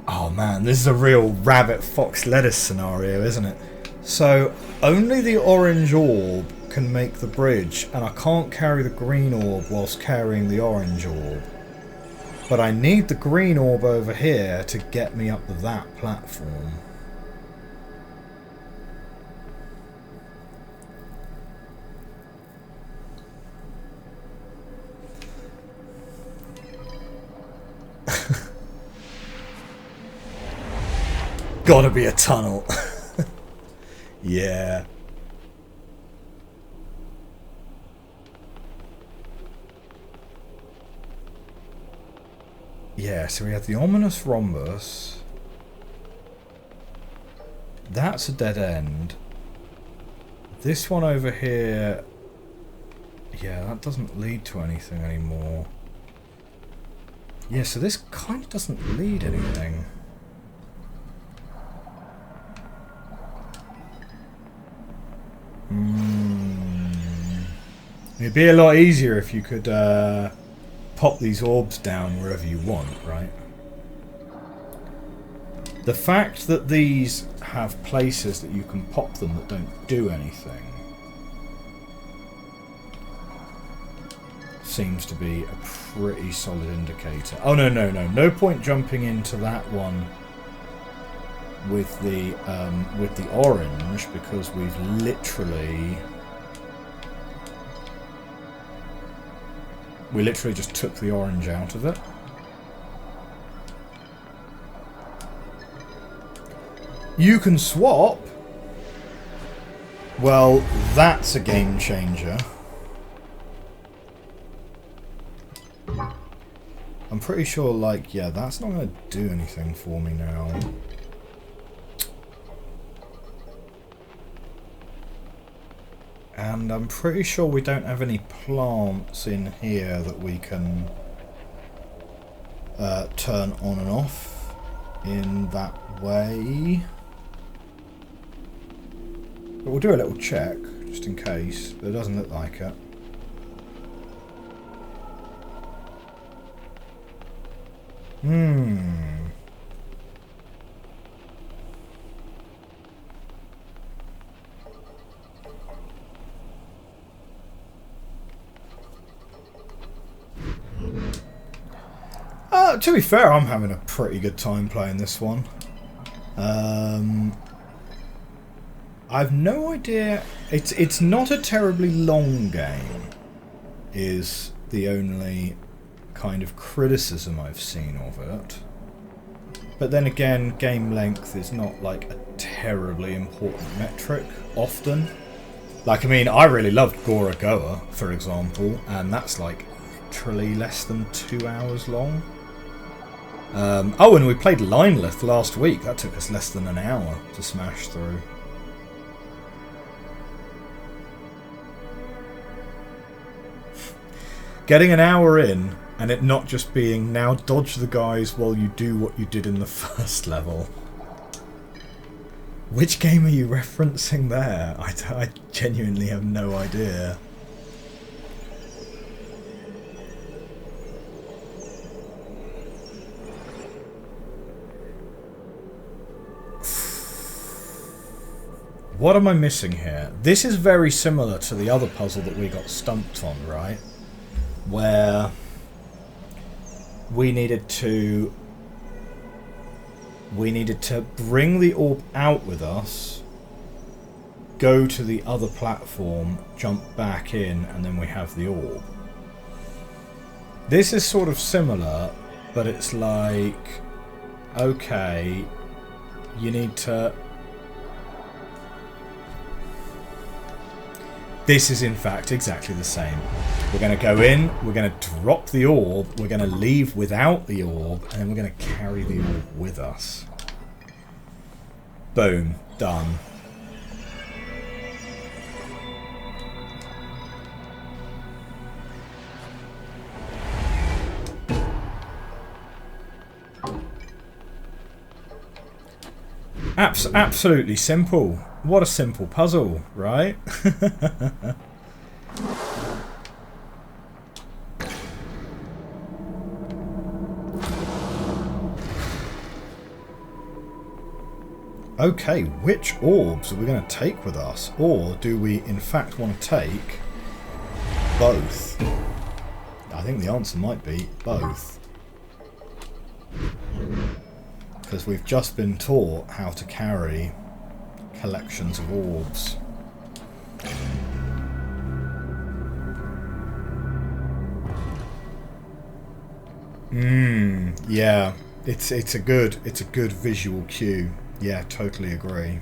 A: Oh man, this is a real rabbit fox lettuce scenario, isn't it? So, only the orange orb can make the bridge, and I can't carry the green orb whilst carrying the orange orb. But I need the green orb over here to get me up that platform. Gotta be a tunnel. Yeah. Yeah, so we have the ominous rhombus. That's a dead end. This one over here... Yeah, that doesn't lead to anything anymore. Yeah, so this kind of doesn't lead anything. It'd be a lot easier if you could pop these orbs down wherever you want, right? The fact that these have places that you can pop them that don't do anything seems to be a pretty solid indicator. Oh no, no, no. No point jumping into that one with the orange, because we've literally just took the orange out of it. You can swap. Well, that's a game changer. I'm pretty sure, like, yeah, that's not going to do anything for me now. And I'm pretty sure we don't have any plants in here that we can turn on and off in that way. But we'll do a little check, just in case. It doesn't look like it. To be fair, I'm having a pretty good time playing this one. I've no idea. It's not a terribly long game, is the only kind of criticism I've seen of it. But then again, game length is not like a terribly important metric often. Like, I mean, I really loved Gorogoa, for example, and that's like literally less than 2 hours long. Oh, and we played Linelith last week. That took us less than an hour to smash through. Getting an hour in, and it not just being now dodge the guys while you do what you did in the first level. Which game are you referencing there? I genuinely have no idea. What am I missing here? This is very similar to the other puzzle that we got stumped on, right? Where we needed to bring the orb out with us, go to the other platform, jump back in, and then we have the orb. This is sort of similar, but it's like, okay, you need to... This is in fact exactly the same. We're going to go in, we're going to drop the orb, we're going to leave without the orb, and then we're going to carry the orb with us. Boom. Done. Absolutely simple. What a simple puzzle, right? Okay, which orbs are we going to take with us? Or do we in fact want to take both? I think the answer might be both. Because we've just been taught how to carry collections of orbs. Yeah. It's a good visual cue. Yeah, totally agree.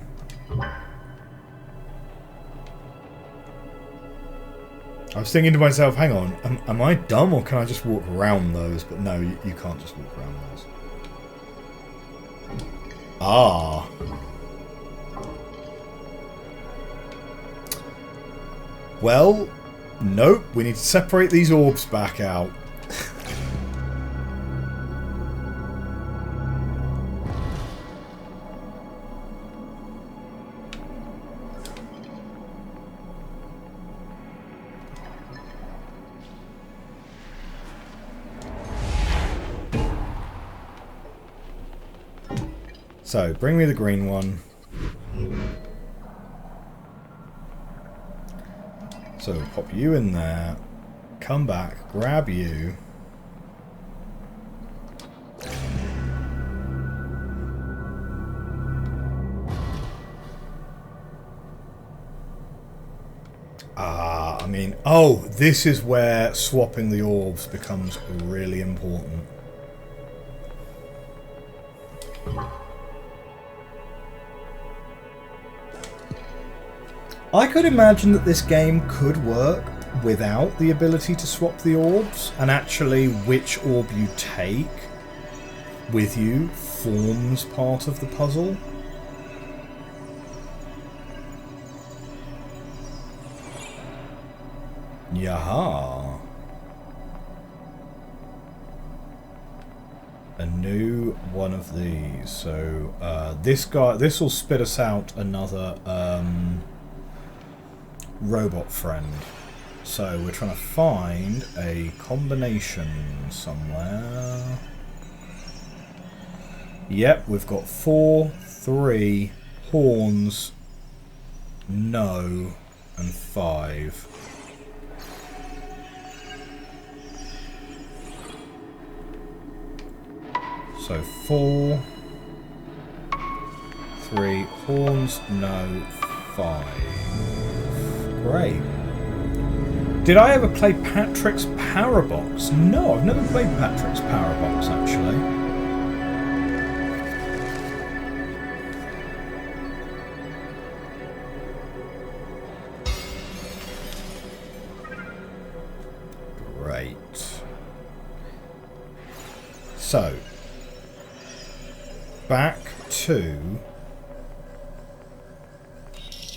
A: I was thinking to myself, hang on, am I dumb or can I just walk around those? But no, you can't just walk around those. Ah. Well, nope, we need to separate these orbs back out. So, bring me the green one. So, pop you in there, come back, grab you. I mean, oh, this is where swapping the orbs becomes really important. I could imagine that this game could work without the ability to swap the orbs, and actually which orb you take with you forms part of the puzzle. Yaha. A new one of these. So this will spit us out another robot friend. So we're trying to find a combination somewhere. Yep, we've got 4, 3, horns, no, and 5. So 4, 3, horns, no, 5. Great. Did I ever play Patrick's Power Box? No, I've never played Patrick's Power Box, actually. So, back to...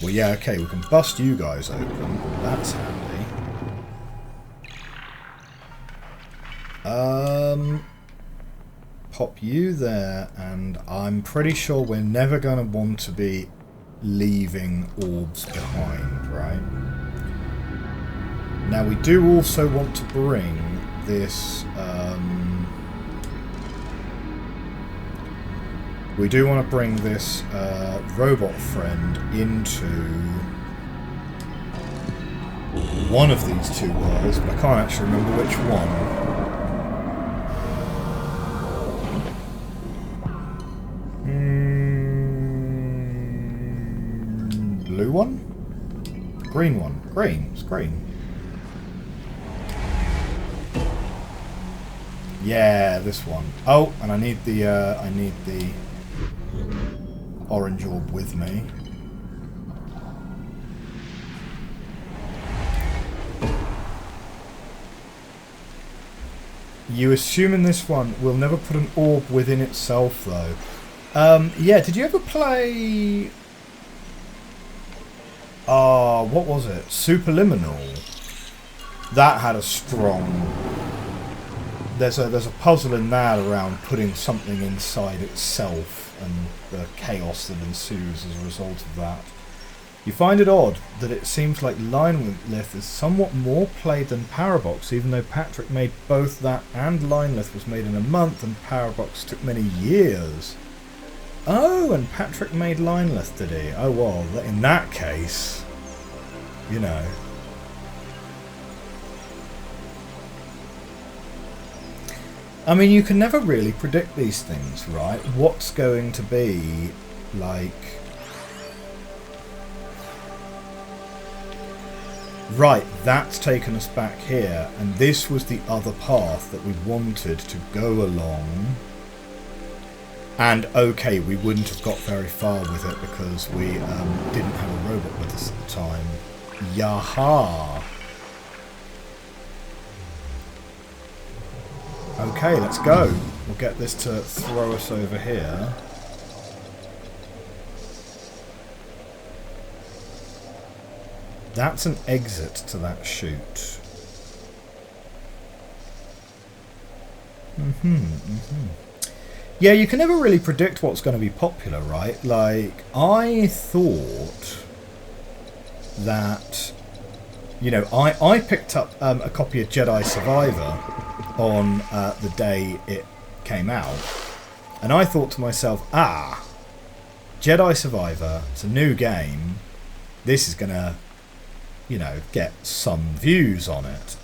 A: Well, yeah, okay, we can bust you guys open. That's handy. Pop you there, and I'm pretty sure we're never going to want to be leaving orbs behind, right? Now, we do also want to bring this... we do want to bring this robot friend into one of these two worlds, but I can't actually remember which one. Blue one? Green one. Green. It's green. Yeah, this one. Oh, and I need the orange orb with me. You assume in this one we'll never put an orb within itself, though. Yeah, did you ever play... what was it? Superliminal. That had a strong... There's a puzzle in that around putting something inside itself and the chaos that ensues as a result of that. You find it odd that it seems like Linelith is somewhat more played than Parabox, even though Patrick made both that and Linelith was made in a month and Parabox took many years. Oh, and Patrick made Linelith, did he? Oh, well, in that case, you know. I mean, you can never really predict these things, right? What's going to be, like... Right, that's taken us back here, and this was the other path that we wanted to go along. And, okay, we wouldn't have got very far with it because we didn't have a robot with us at the time. Yaha! Okay, let's go. We'll get this to throw us over here. That's an exit to that chute. Yeah, you can never really predict what's going to be popular, right? Like, I thought that... You know, I picked up a copy of Jedi Survivor on the day it came out, and I thought to myself, Jedi Survivor, it's a new game, this is gonna, you know, get some views on it.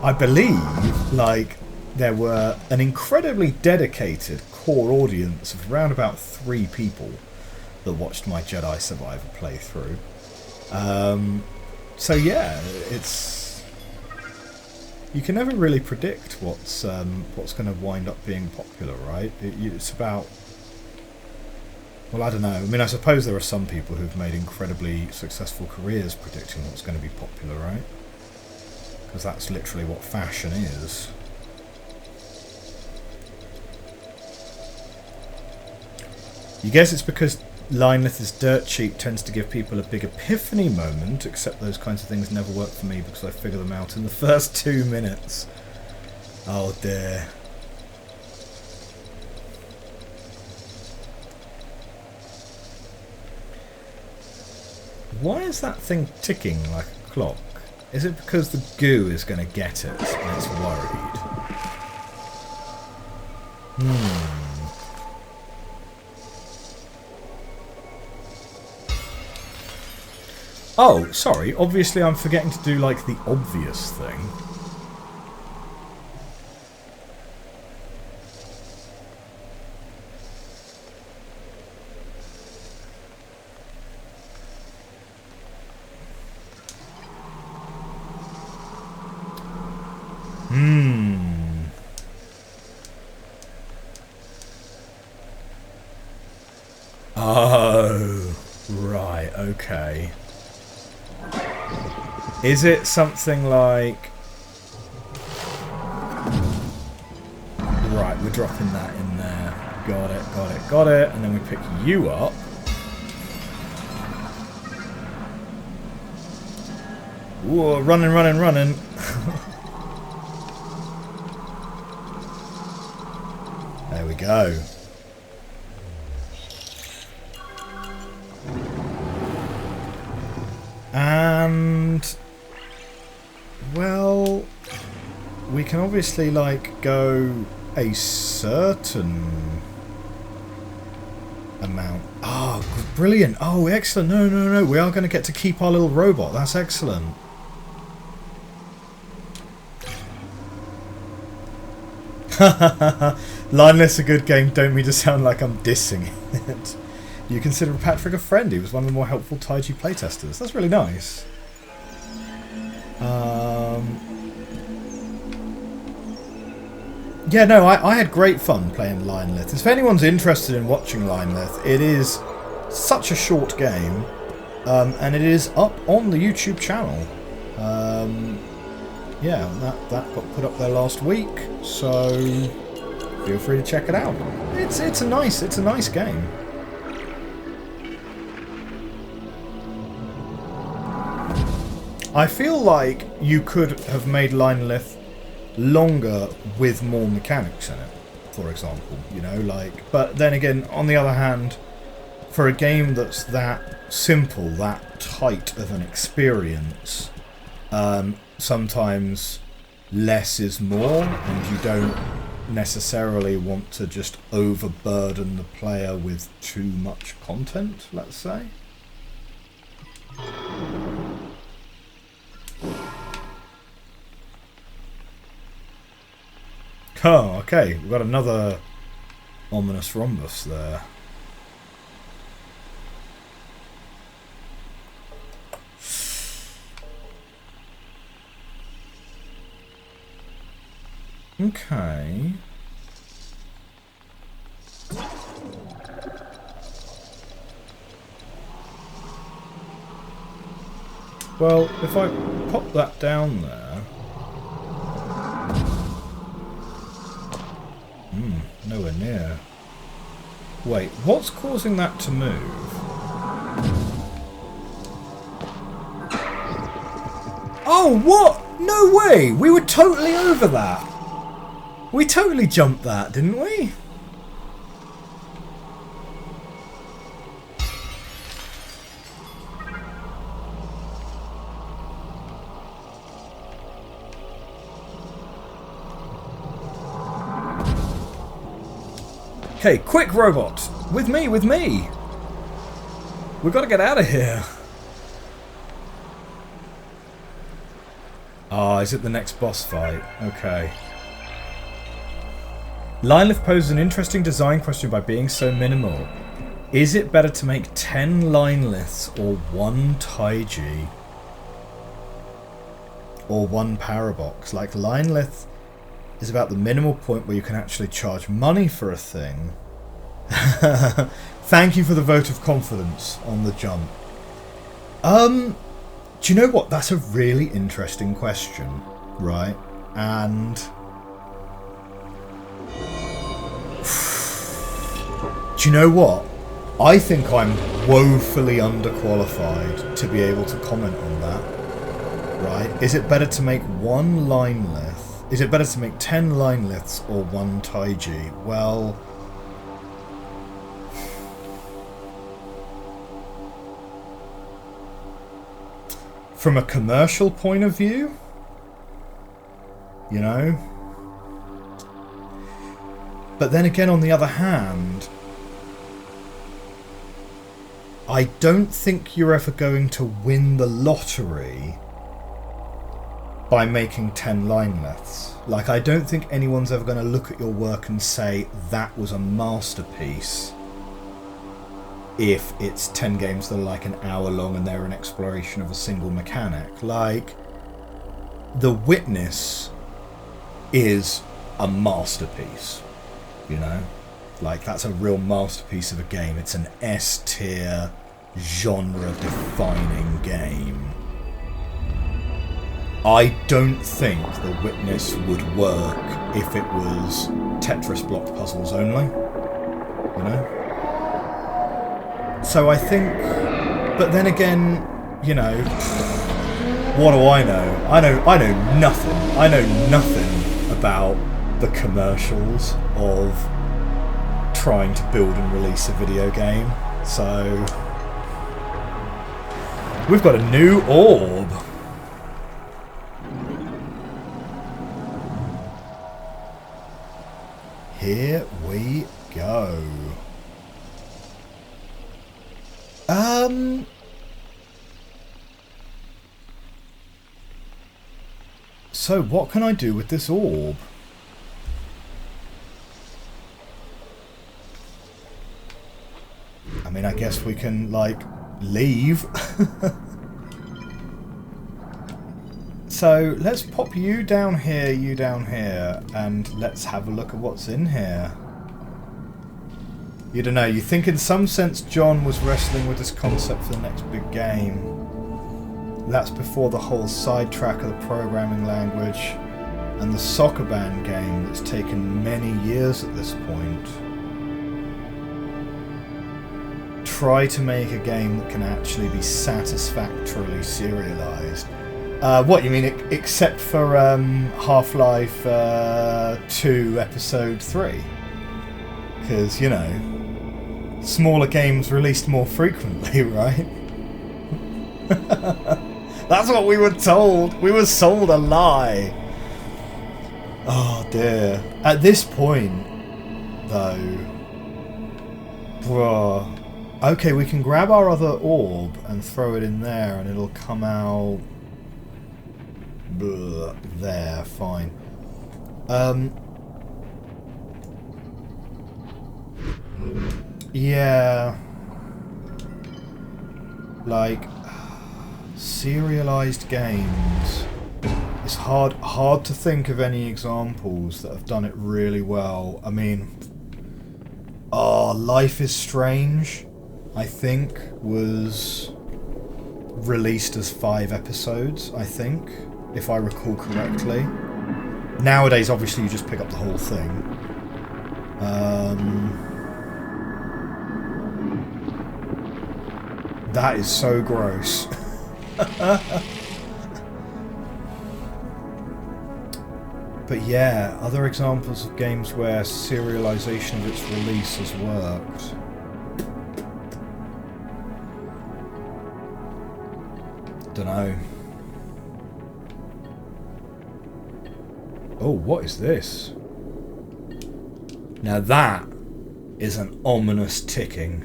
A: I believe, like, there were an incredibly dedicated core audience of around about 3 people that watched my Jedi Survivor playthrough. So yeah, it's... You can never really predict what's going to wind up being popular, right? It's about... Well, I don't know. I mean, I suppose there are some people who've made incredibly successful careers predicting what's going to be popular, right? Because that's literally what fashion is. You guess it's because Linelith's dirt sheet tends to give people a big epiphany moment, except those kinds of things never work for me because I figure them out in the first 2 minutes. Oh dear. Why is that thing ticking like a clock? Is it because the goo is going to get it and it's worried? Oh, sorry, obviously I'm forgetting to do, like, the obvious thing. Oh, right, okay. Is it something like Right, we're dropping that in there. Got it, got it, got it. And then we pick you up. Whoa, running, running, running. There we go. And... well... we can obviously, like, go a certain amount. Oh, brilliant. Oh, excellent. No, no, no. We are going to get to keep our little robot. That's excellent. Lineless a good game. Don't mean to sound like I'm dissing it. You consider Patrick a friend. He was one of the more helpful Taiji playtesters. That's really nice. Yeah, no, I had great fun playing Linelith. If anyone's interested in watching Linelith, it is such a short game, and it is up on the YouTube channel. Yeah, that got put up there last week, so feel free to check it out. It's a nice game. I feel like you could have made Linelith longer with more mechanics in it, for example, you know, like, but then again, on the other hand, for a game that's that simple, that tight of an experience, sometimes less is more, and you don't necessarily want to just overburden the player with too much content, let's say. Oh, okay. We've got another ominous rhombus there. Okay. Well, if I pop that down there... nowhere near. Wait, what's causing that to move? Oh, what? No way! We were totally over that! We totally jumped that, didn't we? Okay, quick robot! With me, with me! We've got to get out of here. Ah, is it the next boss fight? Okay. Linelith poses an interesting design question by being so minimal. Is it better to make 10 Lineliths or 1 Taiji? Or 1 Parabox? Like, Linelith is about the minimal point where you can actually charge money for a thing. Thank you for the vote of confidence on the jump. Do you know what? That's a really interesting question, right? And do you know what? I think I'm woefully underqualified to be able to comment on that, right? Is it better to make 1 Linelith? Is it better to make 10 Lineliths or 1 Taiji? Well, from a commercial point of view, you know? But then again, on the other hand, I don't think you're ever going to win the lottery by making 10 Lineliths. Like, I don't think anyone's ever going to look at your work and say that was a masterpiece if it's 10 games that are like an hour long and they're an exploration of a single mechanic. Like, The Witness is a masterpiece, you know? Like, that's a real masterpiece of a game. It's an S-tier, genre-defining game. I don't think the Witness would work if it was Tetris block puzzles only, you know? So I think, but then again, you know, what do I know? I know nothing. I know nothing about the commercials of trying to build and release a video game. So we've got a new orb. Here we go. So what can I do with this orb? I mean, I guess we can, like, leave. So let's pop you down here, and let's have a look at what's in here. You don't know, you think in some sense John was wrestling with this concept for the next big game. That's before the whole sidetrack of the programming language and the soccer band game that's taken many years at this point. Try to make a game that can actually be satisfactorily serialized. What you mean, except for Half-Life 2 Episode 3? Because, you know, smaller games released more frequently, right? That's what we were told. We were sold a lie. Oh dear. At this point, though, bruh. Okay, we can grab our other orb and throw it in there, and it'll come out. Blah, there, fine. Yeah. Like, serialized games. It's hard to think of any examples that have done it really well. I mean, Life is Strange, I think, was released as 5 episodes, I think, if I recall correctly. Nowadays, obviously, you just pick up the whole thing. That is so gross. But yeah, other examples of games where serialization of its release has worked. Dunno. Oh, what is this? Now that is an ominous ticking,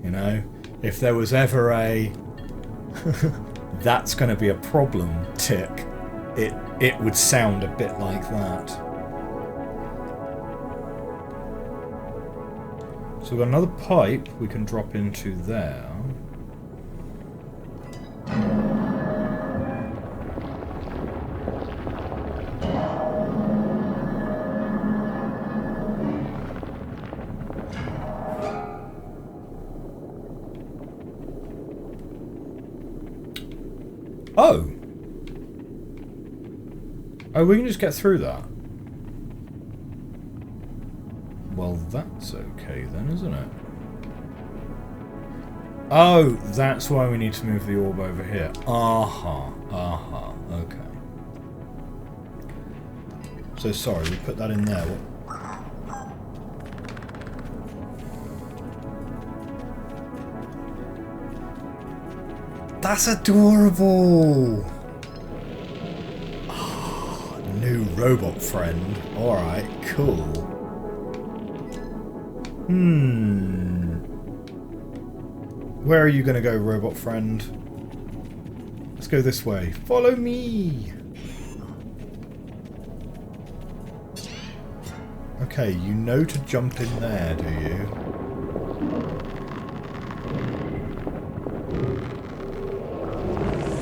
A: you know? If there was ever a that's going to be a problem tick, it would sound a bit like that. So we've got another pipe we can drop into there. Oh! Oh, we can just get through that. Well, that's okay then, isn't it? Oh, that's why we need to move the orb over here. Okay. So sorry, we put that in there. That's adorable! Oh, new robot friend. Alright, cool. Where are you going to go, robot friend? Let's go this way. Follow me! Okay, you know to jump in there, do you?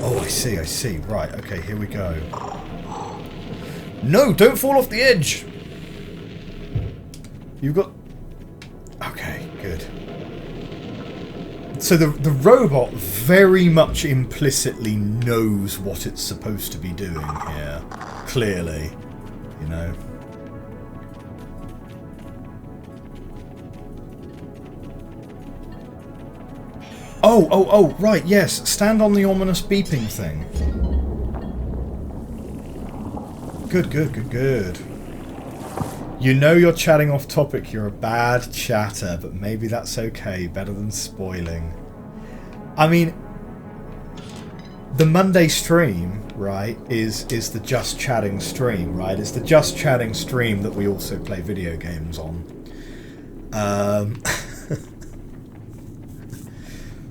A: Oh, I see. Right, okay, here we go. No, don't fall off the edge! You've got... Okay, good. So the robot very much implicitly knows what it's supposed to be doing here. Clearly, you know. Oh, right, yes. Stand on the ominous beeping thing. Good. You know you're chatting off topic, you're a bad chatter, but maybe that's okay, better than spoiling. I mean, the Monday stream, right, is the Just Chatting stream, right? It's the Just Chatting stream that we also play video games on.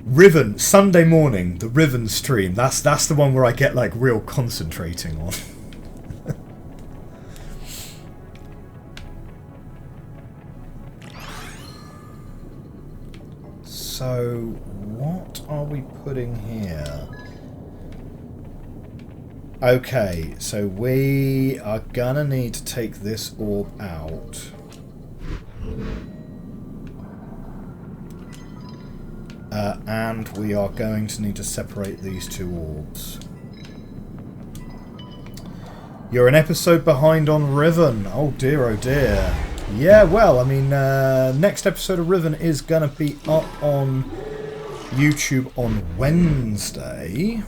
A: Riven, Sunday morning, the Riven stream, that's the one where I get like real concentrating on. So, what are we putting here? Okay, so we are gonna need to take this orb out. And we are going to need to separate these two orbs. You're an episode behind on Riven. Oh dear, oh dear. Yeah, well, I mean, next episode of Riven is going to be up on YouTube on Wednesday.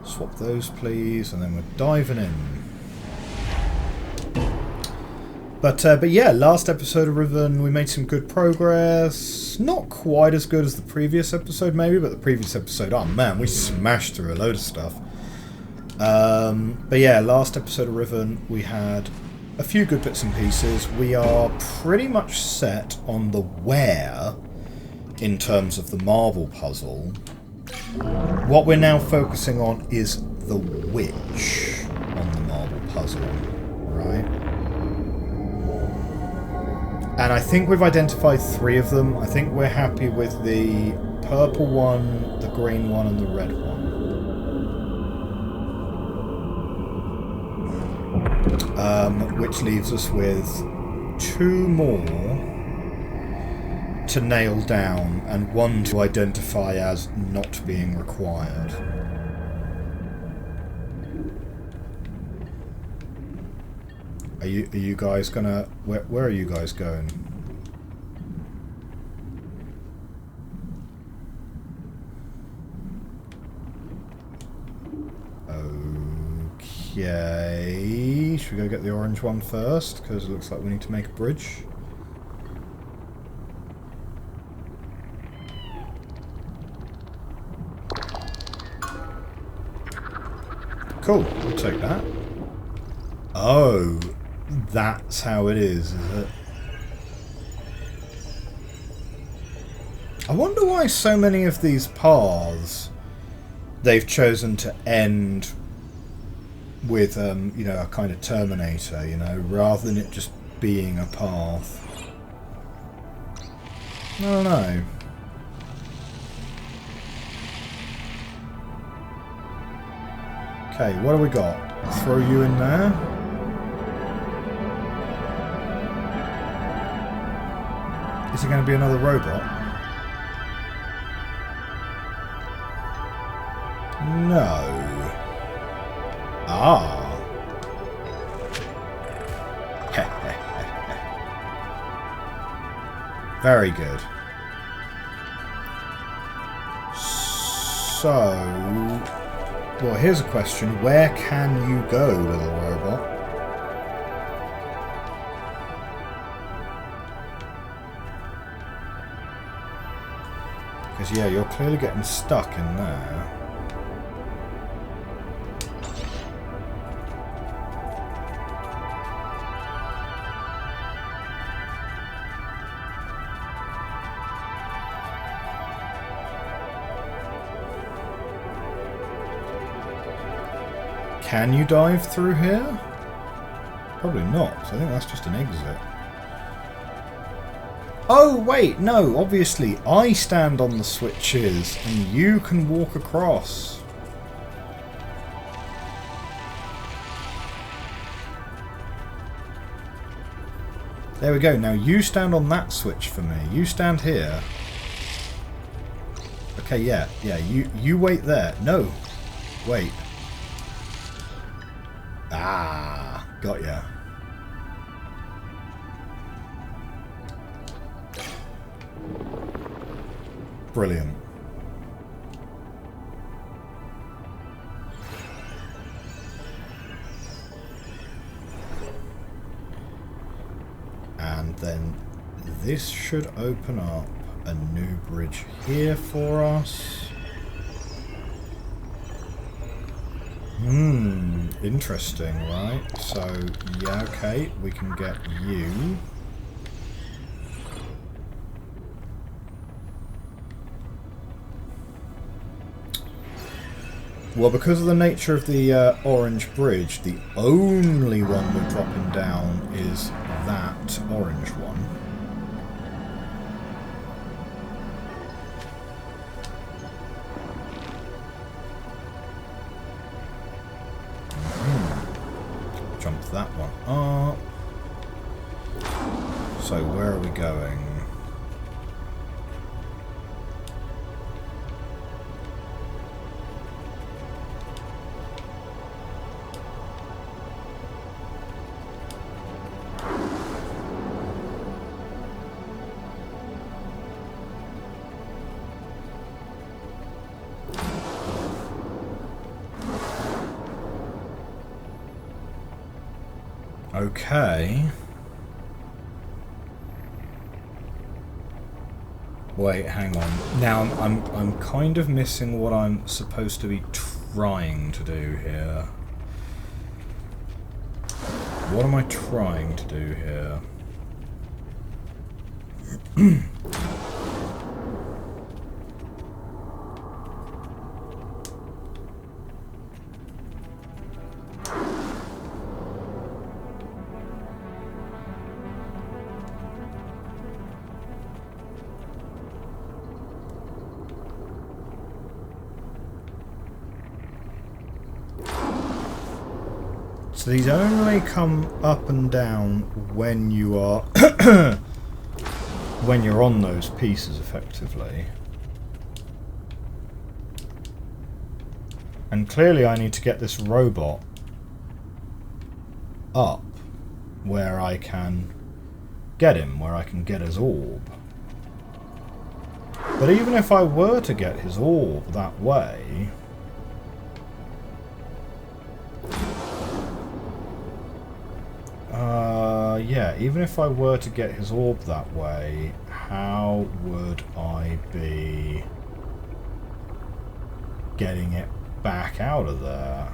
A: Swap those, please, and then we're diving in. But yeah, last episode of Riven, we made some good progress. Not quite as good as the previous episode, maybe, but the previous episode, oh man, we smashed through a load of stuff. But yeah, last episode of Riven, we had a few good bits and pieces. We are pretty much set on the where in terms of the marble puzzle. What we're now focusing on is the which on the marble puzzle, right? And I think we've identified 3 of them. I think we're happy with the purple one, the green one, and the red one. Which leaves us with 2 more to nail down and 1 to identify as not being required. Are you guys gonna... Where are you guys going? Okay, should we go get the orange one first? Because it looks like we need to make a bridge. Cool, we'll take that. Oh, that's how it is it? I wonder why so many of these paths they've chosen to end with, you know, a kind of terminator, you know, rather than it just being a path. I don't know. Okay, what do we got? Throw you in there. Is it going to be another robot? No. Ah. Very good. So, well, here's a question. Where can you go, little robot? Because, yeah, you're clearly getting stuck in there. Can you dive through here? Probably not, so I think that's just an exit. Oh, wait, no, obviously I stand on the switches and you can walk across. There we go. Now you stand on that switch for me. You stand here. Okay, yeah. You wait there. No. Wait. Ah, got ya. Brilliant. And then this should open up a new bridge here for us. Interesting, right? So, yeah, okay, we can get you. Well, because of the nature of the orange bridge, the only one we're dropping down is that orange one. Jump that one up. So where are we going? Okay. Wait, hang on. Now I'm kind of missing what I'm supposed to be trying to do here. What am I trying to do here? So these only come up and down when you are when you're on those pieces, effectively. And clearly I need to get this robot up where I can get him, where I can get his orb. But even if I were to get his orb that way, yeah, even if I were to get his orb that way, how would I be getting it back out of there?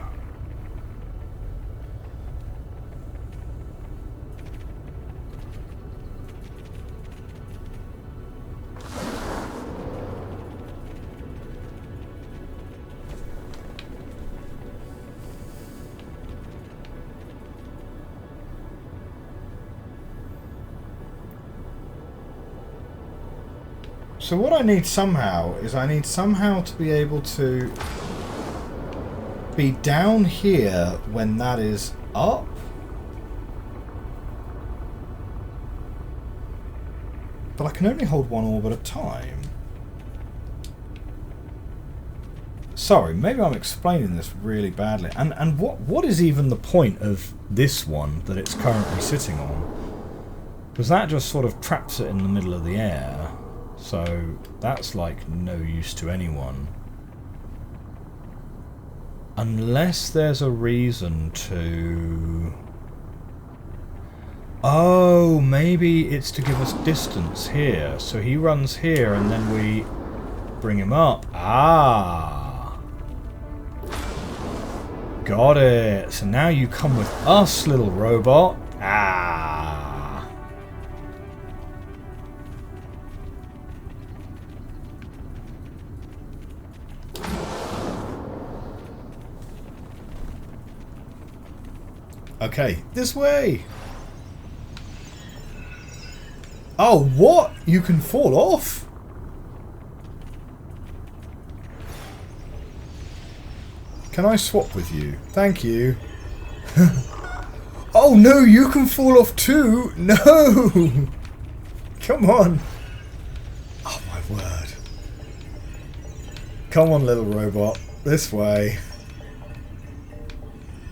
A: So what I need somehow is I need somehow to be able to be down here when that is up. But I can only hold one orb at a time. Sorry, maybe I'm explaining this really badly. And what is even the point of this one that it's currently sitting on? Because that just sort of traps it in the middle of the air. So that's like no use to anyone. Unless there's a reason to... Oh, maybe it's to give us distance here. So he runs here and then we bring him up. Ah! Got it. So now you come with us, little robot. Ah! Okay, this way! Oh, what? You can fall off? Can I swap with you? Thank you. Oh no, you can fall off too! No! Come on! Oh my word. Come on, little robot. This way.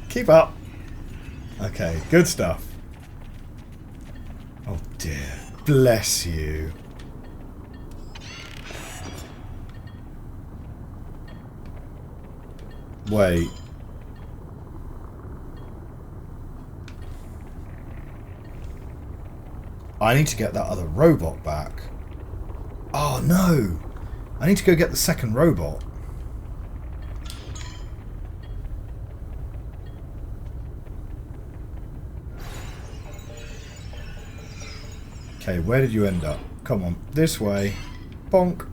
A: Keep up. Okay, good stuff. Oh dear. Bless you. Wait. I need to get that other robot back. Oh no! I need to go get the second robot. Okay, where did you end up? Come on, this way. Bonk.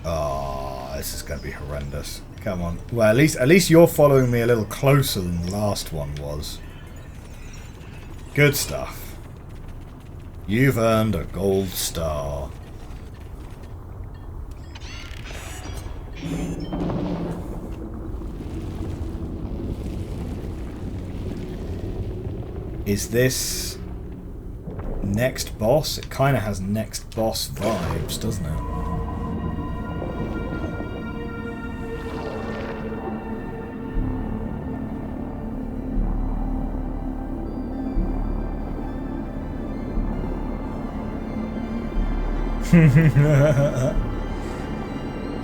A: Oh, this is going to be horrendous. Come on. Well, at least you're following me a little closer than the last one was. Good stuff. You've earned a gold star. Is this next boss? It kind of has next boss vibes, doesn't it?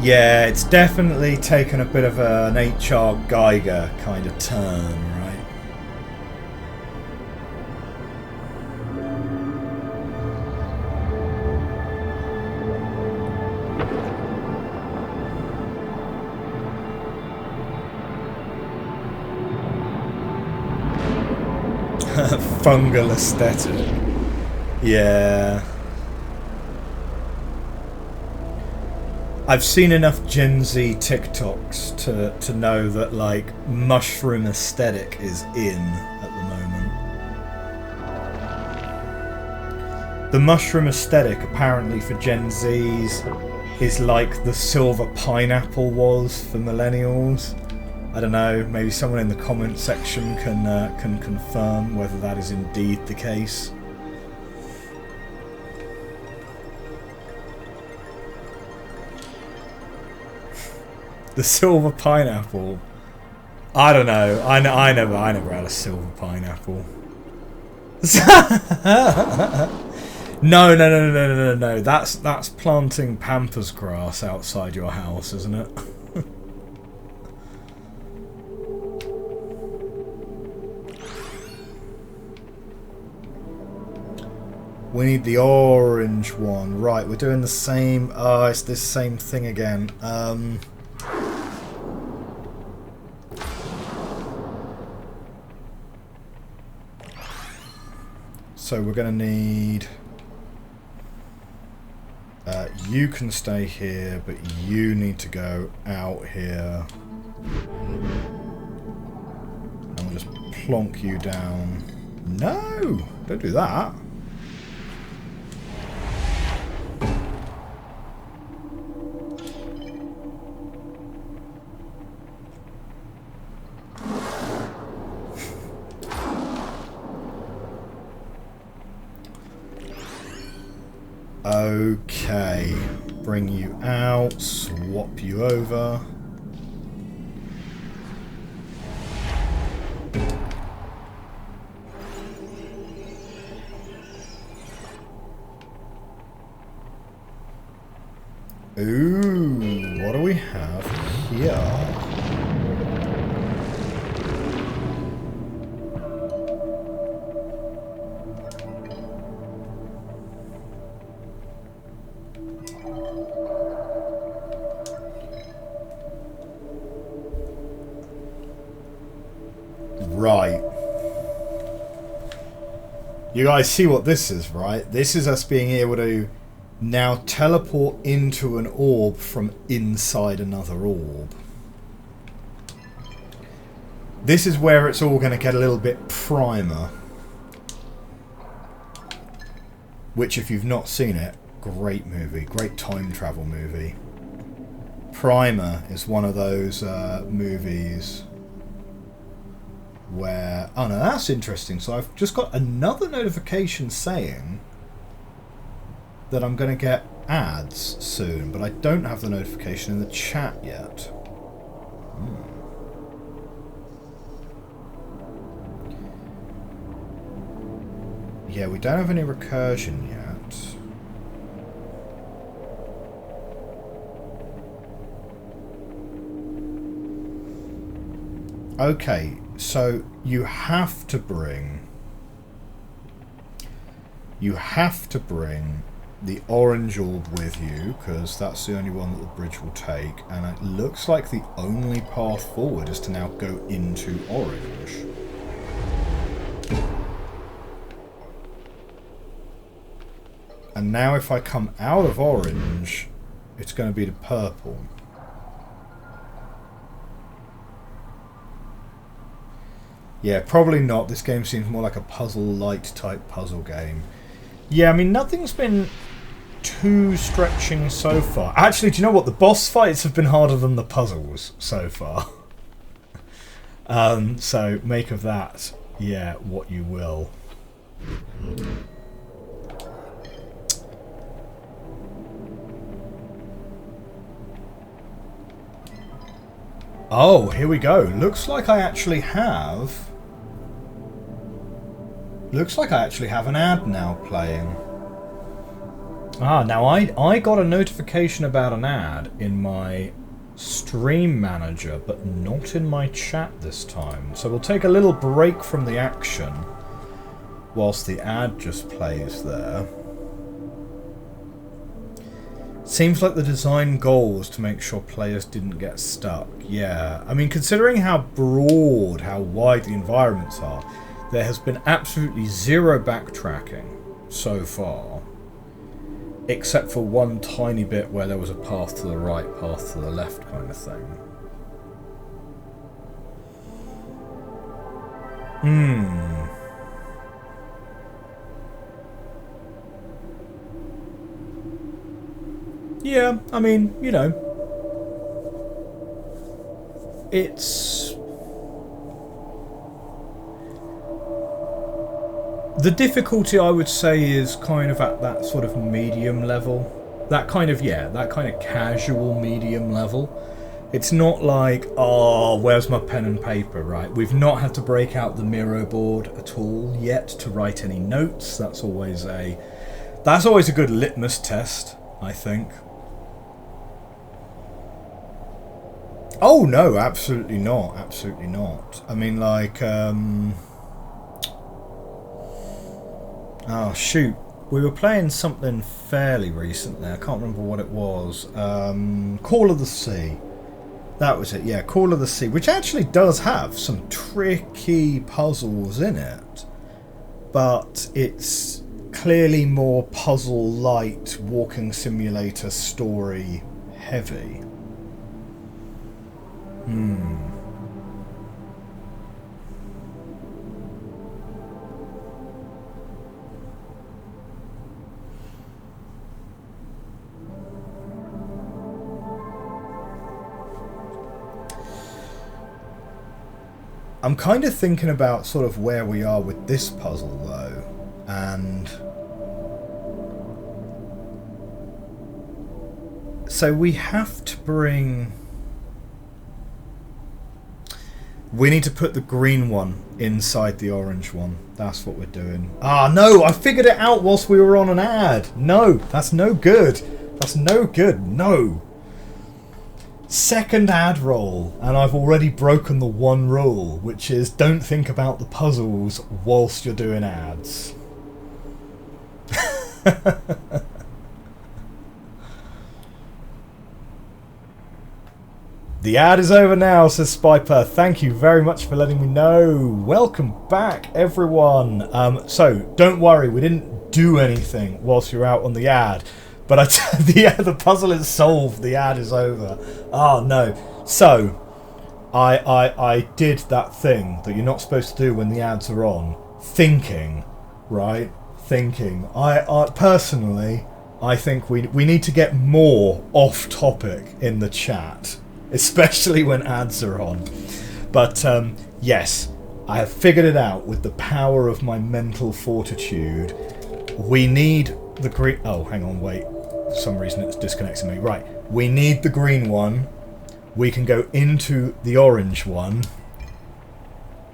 A: Yeah, it's definitely taken a bit of an H.R. Geiger kind of turn, right? Fungal aesthetic. Yeah. I've seen enough Gen Z TikToks to know that, like, mushroom aesthetic is in at the moment. The mushroom aesthetic, apparently, for Gen Zs is like the silver pineapple was for millennials. I don't know, maybe someone in the comment section can confirm whether that is indeed the case. The silver pineapple. I don't know. I never had a silver pineapple. No. That's planting pampas grass outside your house, isn't it? We need the orange one. Right, we're doing the same. Oh, it's this same thing again. So we're going to need... you can stay here, but you need to go out here. And we'll just plonk you down. No! Don't do that. Okay, bring you out, swap you over. Ooh, what do we have here? Right. You guys see what this is, right? This is us being able to now teleport into an orb from inside another orb. This is where it's all going to get a little bit primer. Which, if you've not seen it, great movie. Great time travel movie. Primer is one of those movies where... Oh no, that's interesting. So I've just got another notification saying that I'm going to get ads soon, but I don't have the notification in the chat yet. Yeah, we don't have any recursion yet. Okay, so you have to bring the orange orb with you, because that's the only one that the bridge will take, and it looks like the only path forward is to now go into orange. And now if I come out of orange, it's going to be to purple. Yeah, probably not. This game seems more like a puzzle-light type puzzle game. Yeah, I mean, nothing's been too stretching so far. Actually, do you know what? The boss fights have been harder than the puzzles so far. So make of that, yeah, what you will. Oh, here we go. Looks like I actually have an ad now playing. Ah, now I got a notification about an ad in my stream manager, but not in my chat this time. So we'll take a little break from the action whilst the ad just plays there. Seems like the design goal was to make sure players didn't get stuck. Yeah, I mean, considering how broad, how wide the environments are, there has been absolutely zero backtracking so far, except for one tiny bit where there was a path to the right, path to the left kind of thing. Yeah, I mean, you know, it's... The difficulty, I would say, is kind of at that sort of medium level. That kind of, yeah, that kind of casual medium level. It's not like, oh, where's my pen and paper, right? We've not had to break out the Miro board at all yet to write any notes. That's always a good litmus test, I think. Oh, no, absolutely not. Absolutely not. I mean, like, oh, shoot. We were playing something fairly recently. I can't remember what it was. Call of the Sea. That was it, yeah. Call of the Sea, which actually does have some tricky puzzles in it. But it's clearly more puzzle-light, walking simulator story heavy. I'm kind of thinking about sort of where we are with this puzzle, though, and so we have to bring... We need to put the green one inside the orange one. That's what we're doing. Ah, no! I figured it out whilst we were on an ad! No! That's no good! That's no good! No! Second ad roll, and I've already broken the one rule, which is don't think about the puzzles whilst you're doing ads. The ad is over now, says Spiper. Thank you very much for letting me know. Welcome back, everyone. So, don't worry, we didn't do anything whilst you're out on the ad. But the puzzle is solved, the ad is over. Oh, no. So, I did that thing that you're not supposed to do when the ads are on. Thinking, right? Thinking. I personally, I think we need to get more off topic in the chat, especially when ads are on. But yes, I have figured it out with the power of my mental fortitude. We need the green... Oh, hang on, wait. For some reason it's disconnecting me. Right, we need the green one. We can go into the orange one.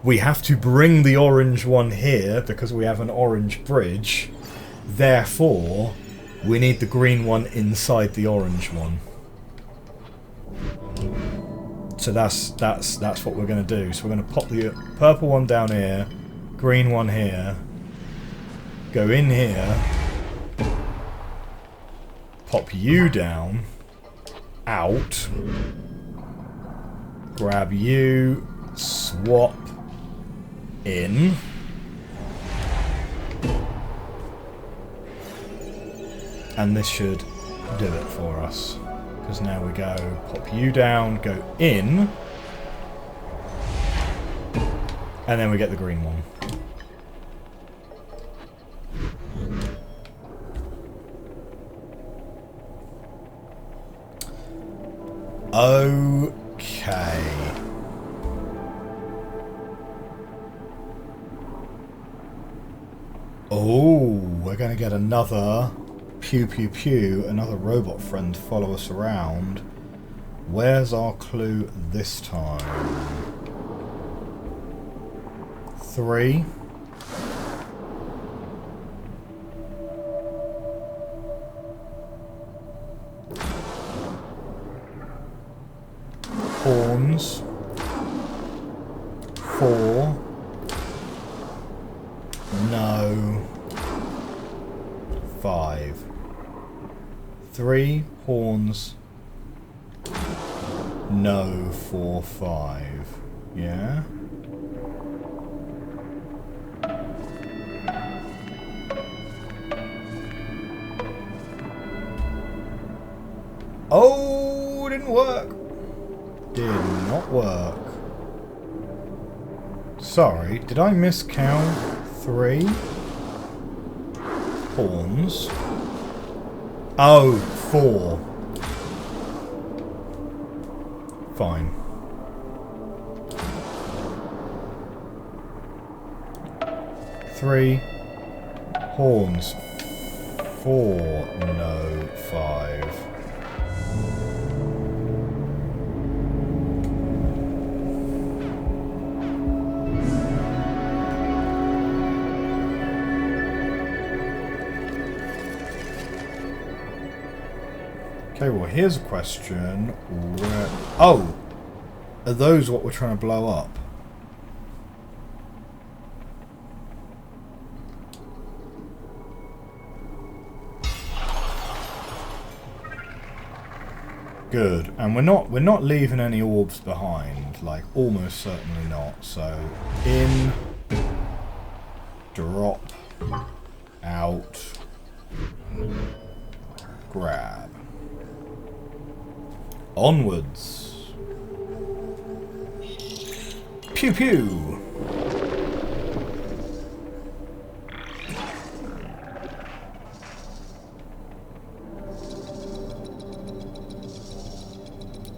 A: We have to bring the orange one here because we have an orange bridge. Therefore, we need the green one inside the orange one. So that's what we're going to do. So we're going to pop the purple one down here, green one here, go in here, pop you down, out, grab you, swap in, and this should do it for us. Because now we go pop you down, go in, and then we get the green one. Okay. Oh, we're going to get another pew pew pew, another robot friend to follow us around. Where's our clue this time? 3. Horns. 4. No. 5. 3 horns. No, 4, 5. Yeah? Oh, didn't work. Did not work. Sorry, did I miscount 3 horns? Oh, 4. Fine. 3 horns. 4. No, 5. Okay, well, here's a question. Where... Oh! Are those what we're trying to blow up? Good. And we're not leaving any orbs behind. Like, almost certainly not. So, in... Drop... Out... Grab. Onwards. Pew pew.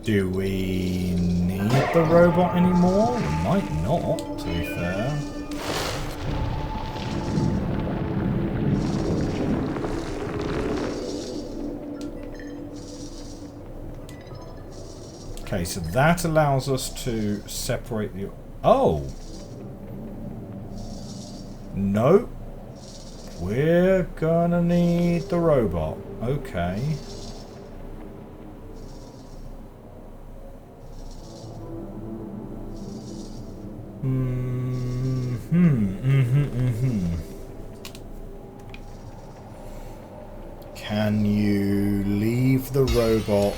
A: Do we need the robot anymore? We might not, to be fair. Okay, so that allows us to separate the... Oh! Nope. We're gonna need the robot. Okay. Can you leave the robot?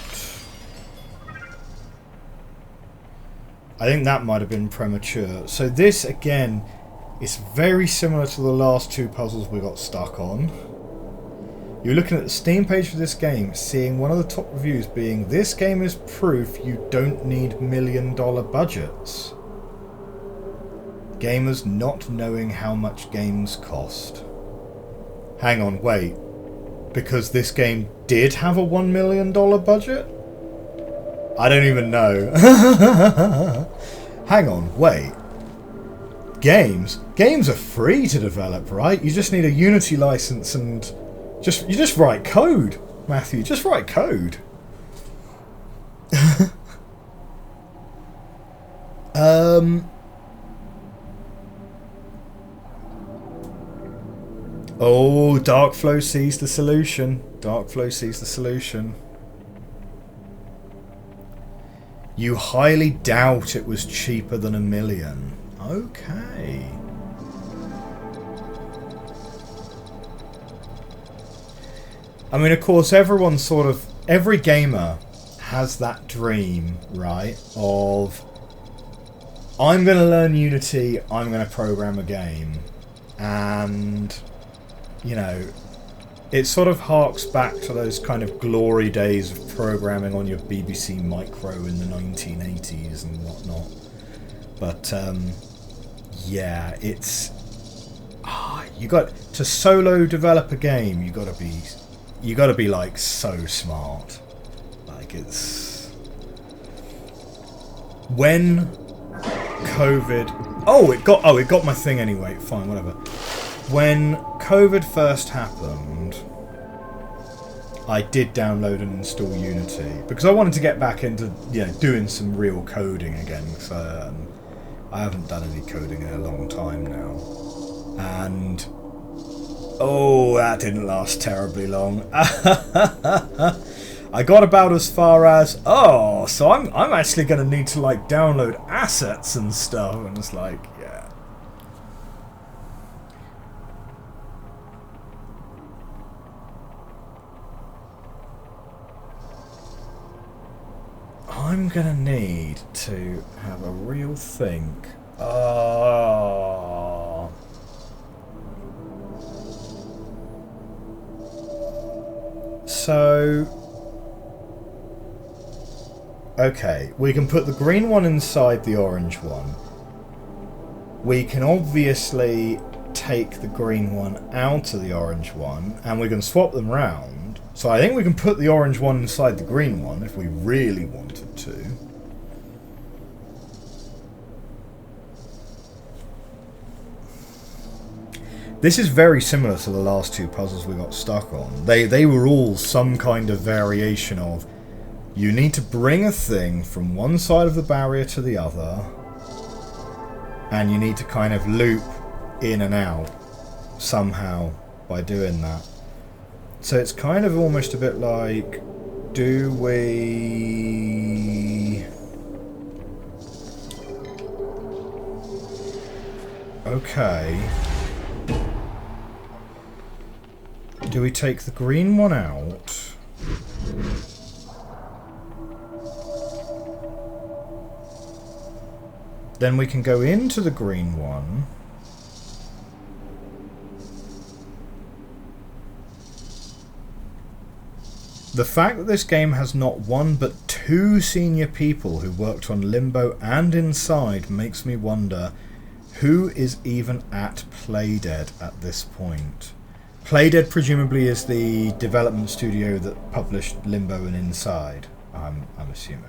A: I think that might have been premature. So this, again, is very similar to the last 2 puzzles we got stuck on. You're looking at the Steam page for this game, seeing one of the top reviews being, "This game is proof you don't need $1 million budgets." Gamers not knowing how much games cost. Hang on, wait. because this game did have a $1 million budget? I don't even know. Hang on, wait. Games are free to develop, right? You just need a Unity license and you just write code, Matthew. Just write code. Oh, Darkflow sees the solution. Darkflow sees the solution. You highly doubt it was cheaper than $1 million. Okay. I mean, of course, every gamer has that dream, right? Of, I'm going to learn Unity, I'm going to program a game. And, you know, it sort of harks back to those kind of glory days of programming on your BBC Micro in the 1980s and whatnot. But, yeah, it's... you got to solo develop a game, you got to be like so smart. Like, it's... When COVID... it got my thing anyway. Fine, whatever. When COVID first happened, I did download and install Unity because I wanted to get back into doing some real coding again. So I haven't done any coding in a long time now, and that didn't last terribly long. I got about as far as so I'm actually going to need to like download assets and stuff, and it's like, yeah. I'm gonna need to have a real think. So, okay, we can put the green one inside the orange one. We can obviously take the green one out of the orange one, and we can swap them round. So I think we can put the orange one inside the green one if we really wanted to. This is very similar to the last two puzzles we got stuck on. They were all some kind of variation of, you need to bring a thing from one side of the barrier to the other, and you need to kind of loop in and out somehow by doing that. So it's kind of almost a bit like, do we... Okay. Do we take the green one out? Then we can go into the green one. The fact that this game has not one but two senior people who worked on Limbo and Inside makes me wonder who is even at Playdead at this point. Playdead presumably is the development studio that published Limbo and Inside, I'm assuming.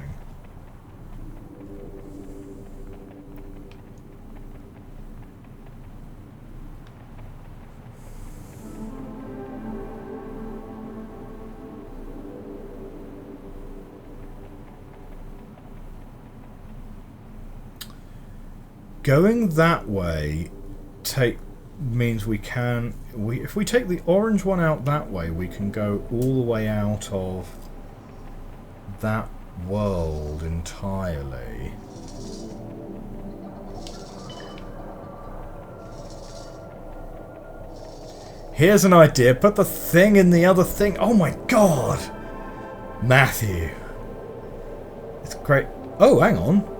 A: Going that way means we can... if we take the orange one out that way, we can go all the way out of that world entirely. Here's an idea. Put the thing in the other thing. Oh my god! Matthew. It's great. Oh, hang on.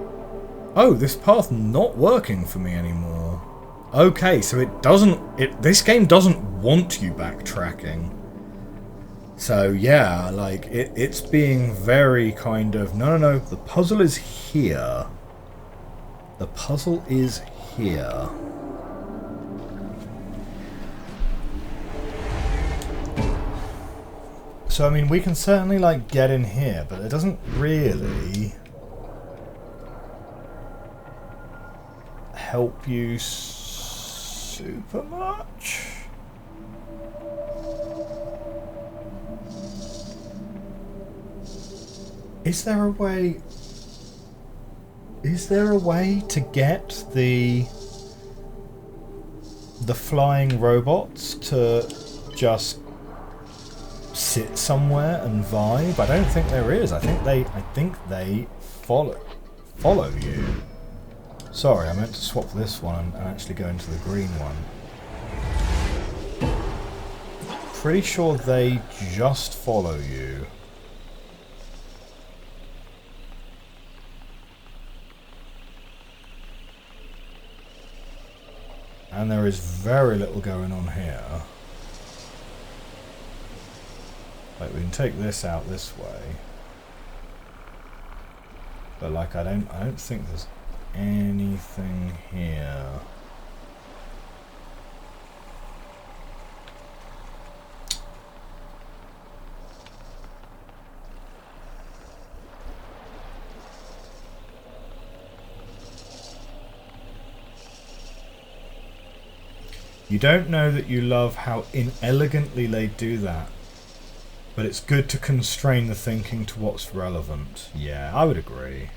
A: Oh, this path's not working for me anymore. Okay, so this game doesn't want you backtracking. So yeah, like, it's being very kind of, no, the puzzle is here. The puzzle is here. So, I mean, we can certainly, like, get in here, but it doesn't really help you super much. Is there a way... Is there a way to get the flying robots to just sit somewhere and vibe? I don't think there is. I think they follow you. Sorry, I meant to swap this one and actually go into the green one. Pretty sure they just follow you. And there is very little going on here. Like, we can take this out this way. But like, I don't think there's anything here. You don't know that you love how inelegantly they do that, but it's good to constrain the thinking to what's relevant. Yeah, I would agree.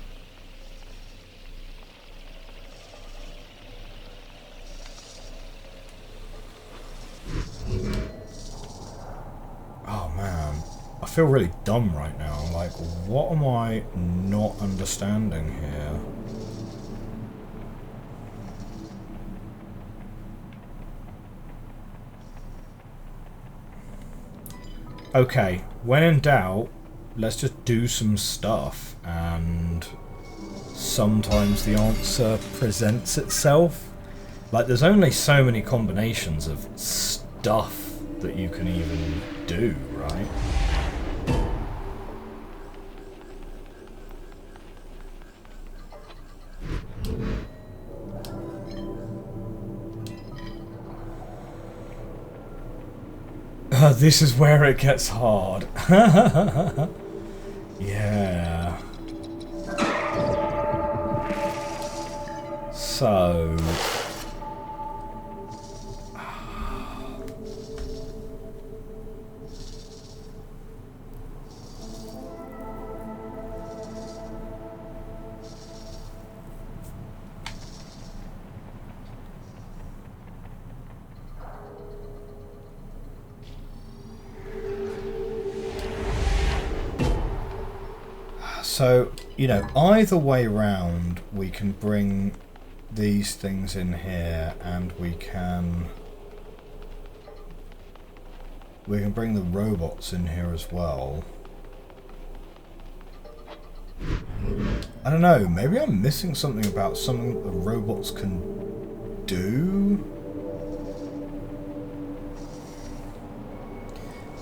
A: Oh man, I feel really dumb right now. I'm like, what am I not understanding here? Okay, when in doubt, let's just do some stuff, and sometimes the answer presents itself. Like, there's only so many combinations of stuff that you can even do, right? This is where it gets hard. Yeah. So... So, you know, either way round, we can bring these things in here, and we can bring the robots in here as well. I don't know, maybe I'm missing something about something that the robots can do?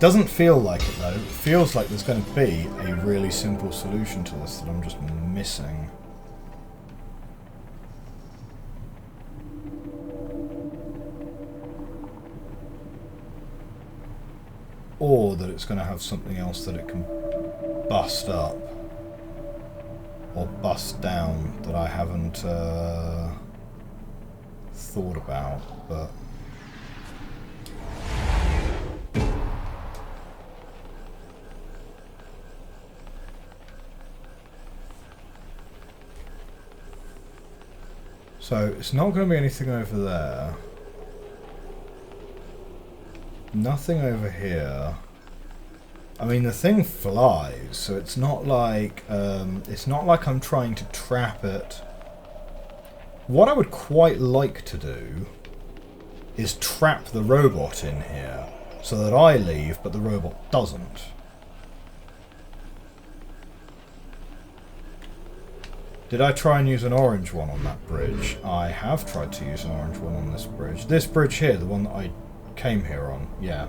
A: Doesn't feel like it though. It feels like there's going to be a really simple solution to this that I'm just missing. Or that it's going to have something else that it can bust up or bust down that I haven't thought about, but... So, it's not going to be anything over there. Nothing over here. I mean, the thing flies, so it's not like I'm trying to trap it. What I would quite like to do is trap the robot in here, so that I leave, but the robot doesn't. Did I try and use an orange one on that bridge? I have tried to use an orange one on this bridge. This bridge here, the one that I came here on, yeah.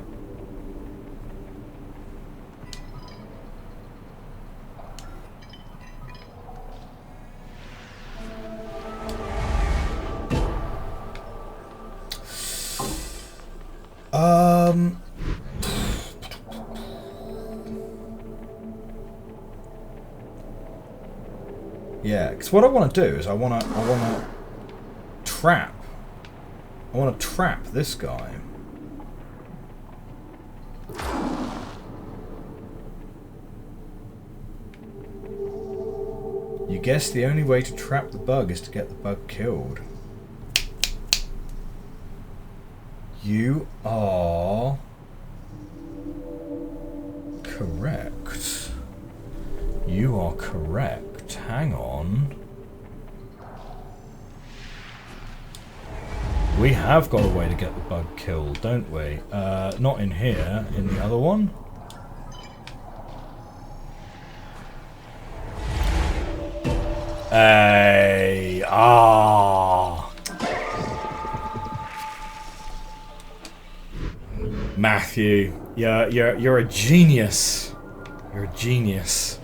A: Yeah, because what I want to do is I want to trap this guy. You guess the only way to trap the bug is to get the bug killed. You are correct. You are correct. Hang on. We have got a way to get the bug killed, don't we? Not in here, in the other one. Hey, Matthew, you're a genius. You're a genius.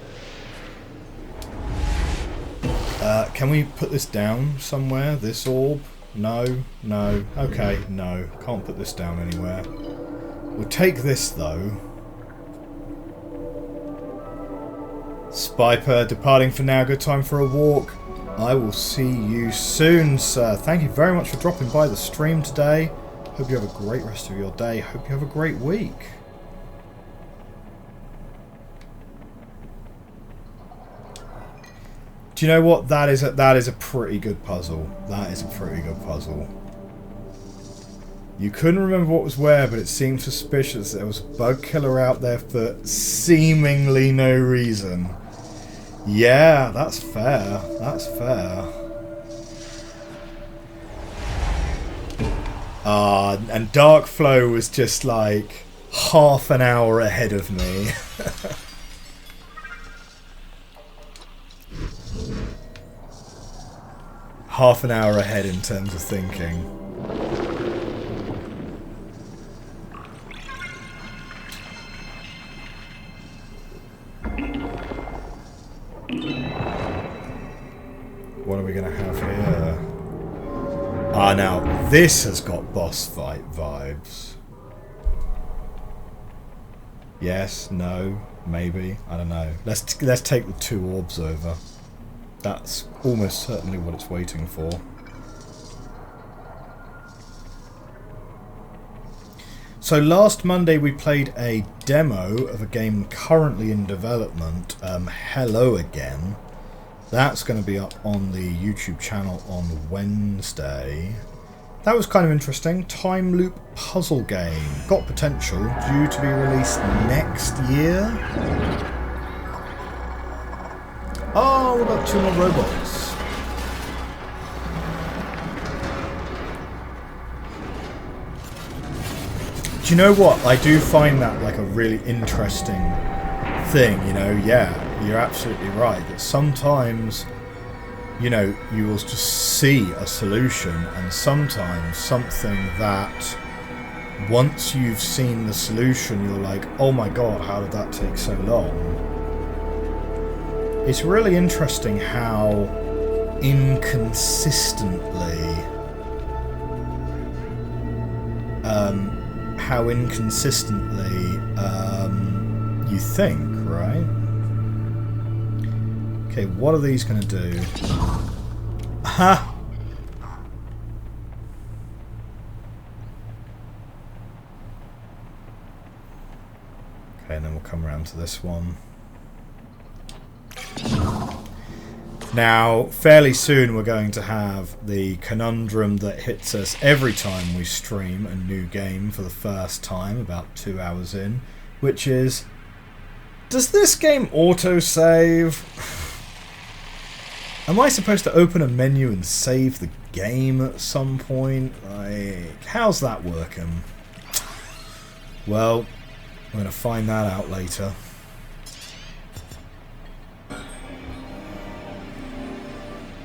A: Can we put this down somewhere? This orb? No, no. Okay, no. Can't put this down anywhere. We'll take this though. Spiper, departing for now. Good time for a walk. I will see you soon, sir. Thank you very much for dropping by the stream today. Hope you have a great rest of your day. Hope you have a great week. Do you know what? That is a pretty good puzzle. That is a pretty good puzzle. You couldn't remember what was where, but it seemed suspicious there was a bug killer out there for seemingly no reason. Yeah, that's fair. That's fair. And Dark Flow was just like half an hour ahead of me. Half an hour ahead in terms of thinking. What are we going to have here? Ah, now this has got boss fight vibes. Yes, no, maybe, I don't know. Let's take the two orbs over. That's almost certainly what it's waiting for. So last Monday we played a demo of a game currently in development, Hello Again. That's going to be up on the YouTube channel on Wednesday. That was kind of interesting. Time loop puzzle game. Got potential. Due to be released next year. Oh, what about two more robots? Do you know what? I do find that like a really interesting thing, you know. Yeah, you're absolutely right. That sometimes, you know, you will just see a solution, and sometimes something that once you've seen the solution, you're like, oh my god, how did that take so long? It's really interesting how inconsistently you think, right? Okay, what are these going to do? Aha! Okay, and then we'll come around to this one. Now, fairly soon we're going to have the conundrum that hits us every time we stream a new game for the first time, about 2 hours in, which is, does this game autosave? Am I supposed to open a menu and save the game at some point? Like, how's that working? Well, we're going to find that out later.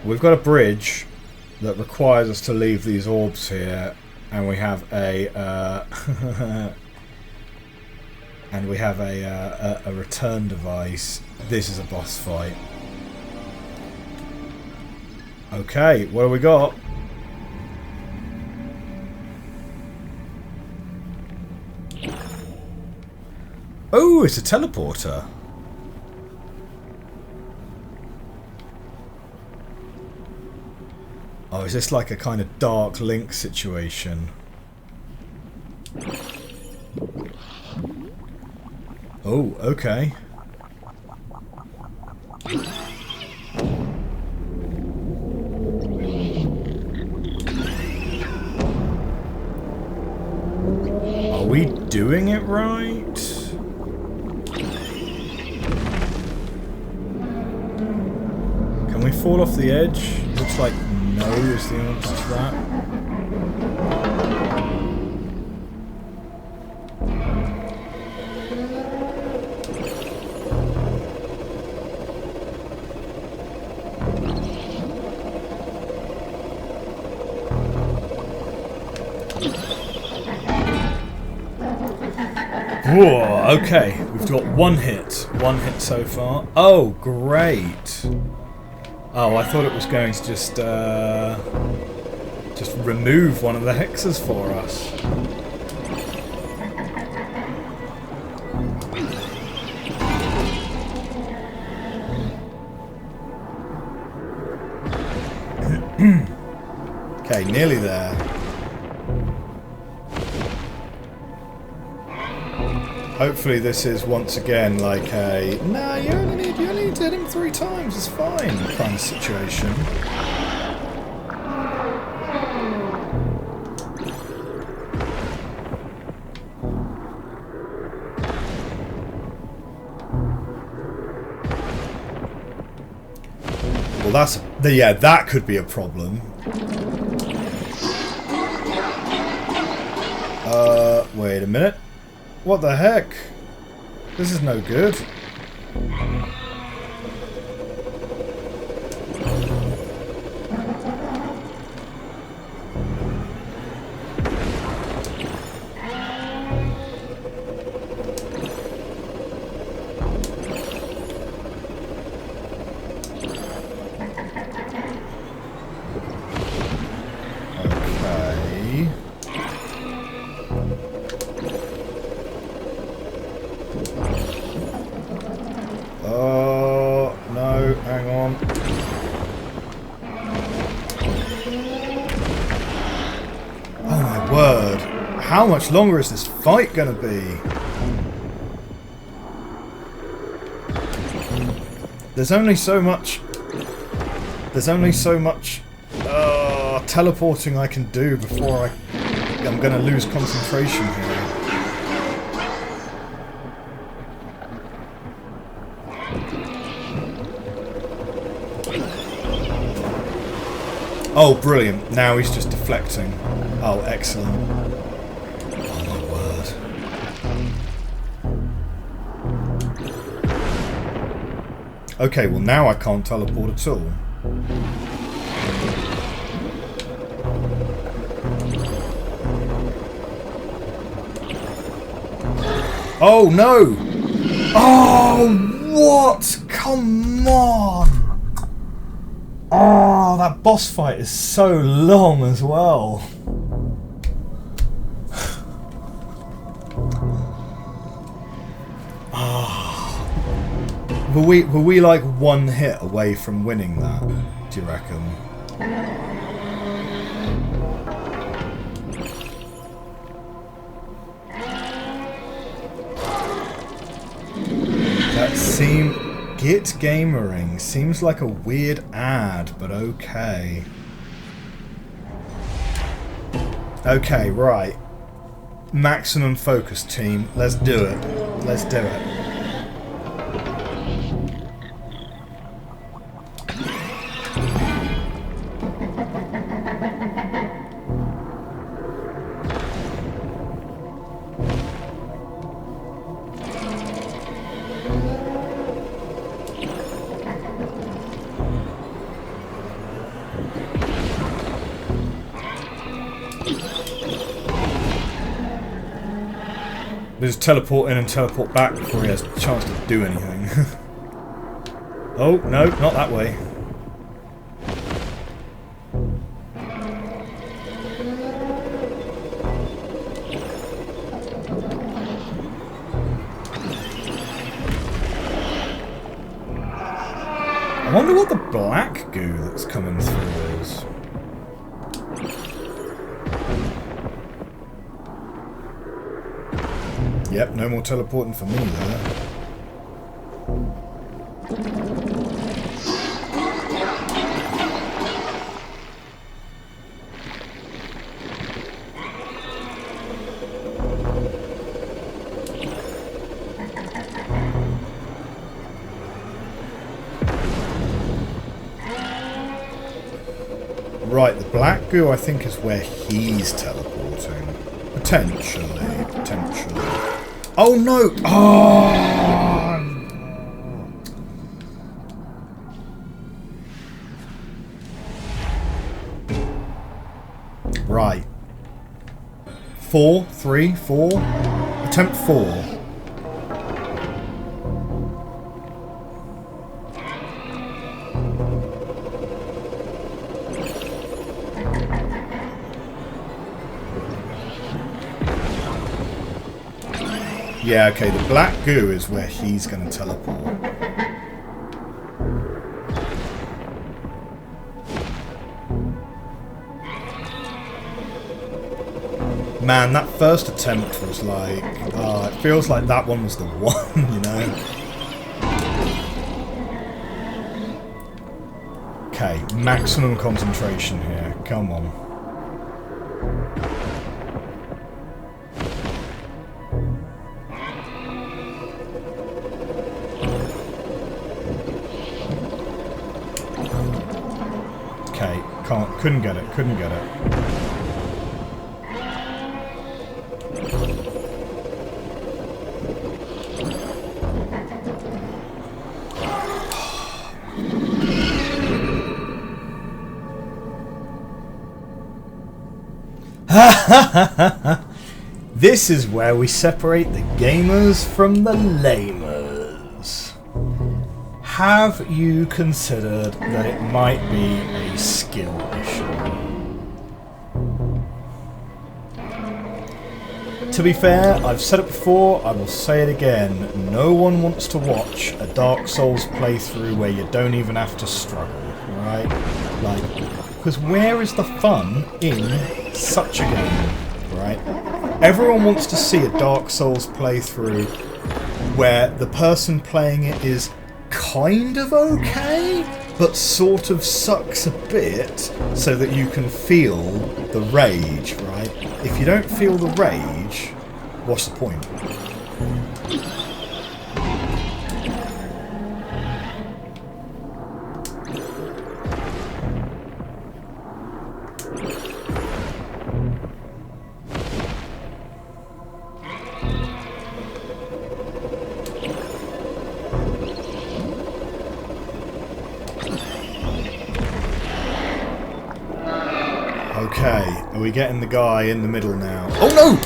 A: We've got a bridge that requires us to leave these orbs here, and we have a a return device. This is a boss fight. Okay, what do we got? Oh, it's a teleporter. Oh, is this like a kind of Dark Link situation? Oh, okay. Are we doing it right? Can we fall off the edge? Looks like no is the answer to that. Whoa, okay, we've got one hit so far. Oh, great. Oh, I thought it was going to just remove one of the hexes for us. Okay, nearly there. Hopefully this is once again like a nah, you only need to hit him 3 times, it's fine kind of situation. Well, that could be a problem. Wait a minute. What the heck? This is no good. How much longer is this fight gonna be? There's only so much teleporting I can do before I'm gonna lose concentration here. Oh, brilliant. Now he's just deflecting. Oh, excellent. Okay, well now I can't teleport at all. Oh no! Oh, what? Come on! Oh, that boss fight is so long as well. Were we like one hit away from winning that, do you reckon? That Git Gamering seems like a weird ad, but okay. Okay, right. Maximum focus, team. Let's do it. Let's do it. Just teleport in and teleport back before he has a chance to do anything. Oh, no, not that way. I wonder what the black goo that's coming through is. Yep, no more teleporting for me there. Right, the black goo I think is where he's teleporting. Potentially, potentially. Oh no! Oh! Right. 4, 3, 4. Attempt 4. Yeah, okay, the black goo is where he's going to teleport. Man, that first attempt was like... it feels like that one was the one, you know? Okay, maximum concentration here. Come on. Okay, couldn't get it, couldn't get it. This is where we separate the gamers from the lamers. Have you considered that it might be a skill issue? To be fair, I've said it before, I will say it again. No one wants to watch a Dark Souls playthrough where you don't even have to struggle, right? Like, because where is the fun in such a game, right? Everyone wants to see a Dark Souls playthrough where the person playing it is kind of okay, but sort of sucks a bit so that you can feel the rage, right? If you don't feel the rage, what's the point? Okay, are we getting the guy in the middle now? Oh no!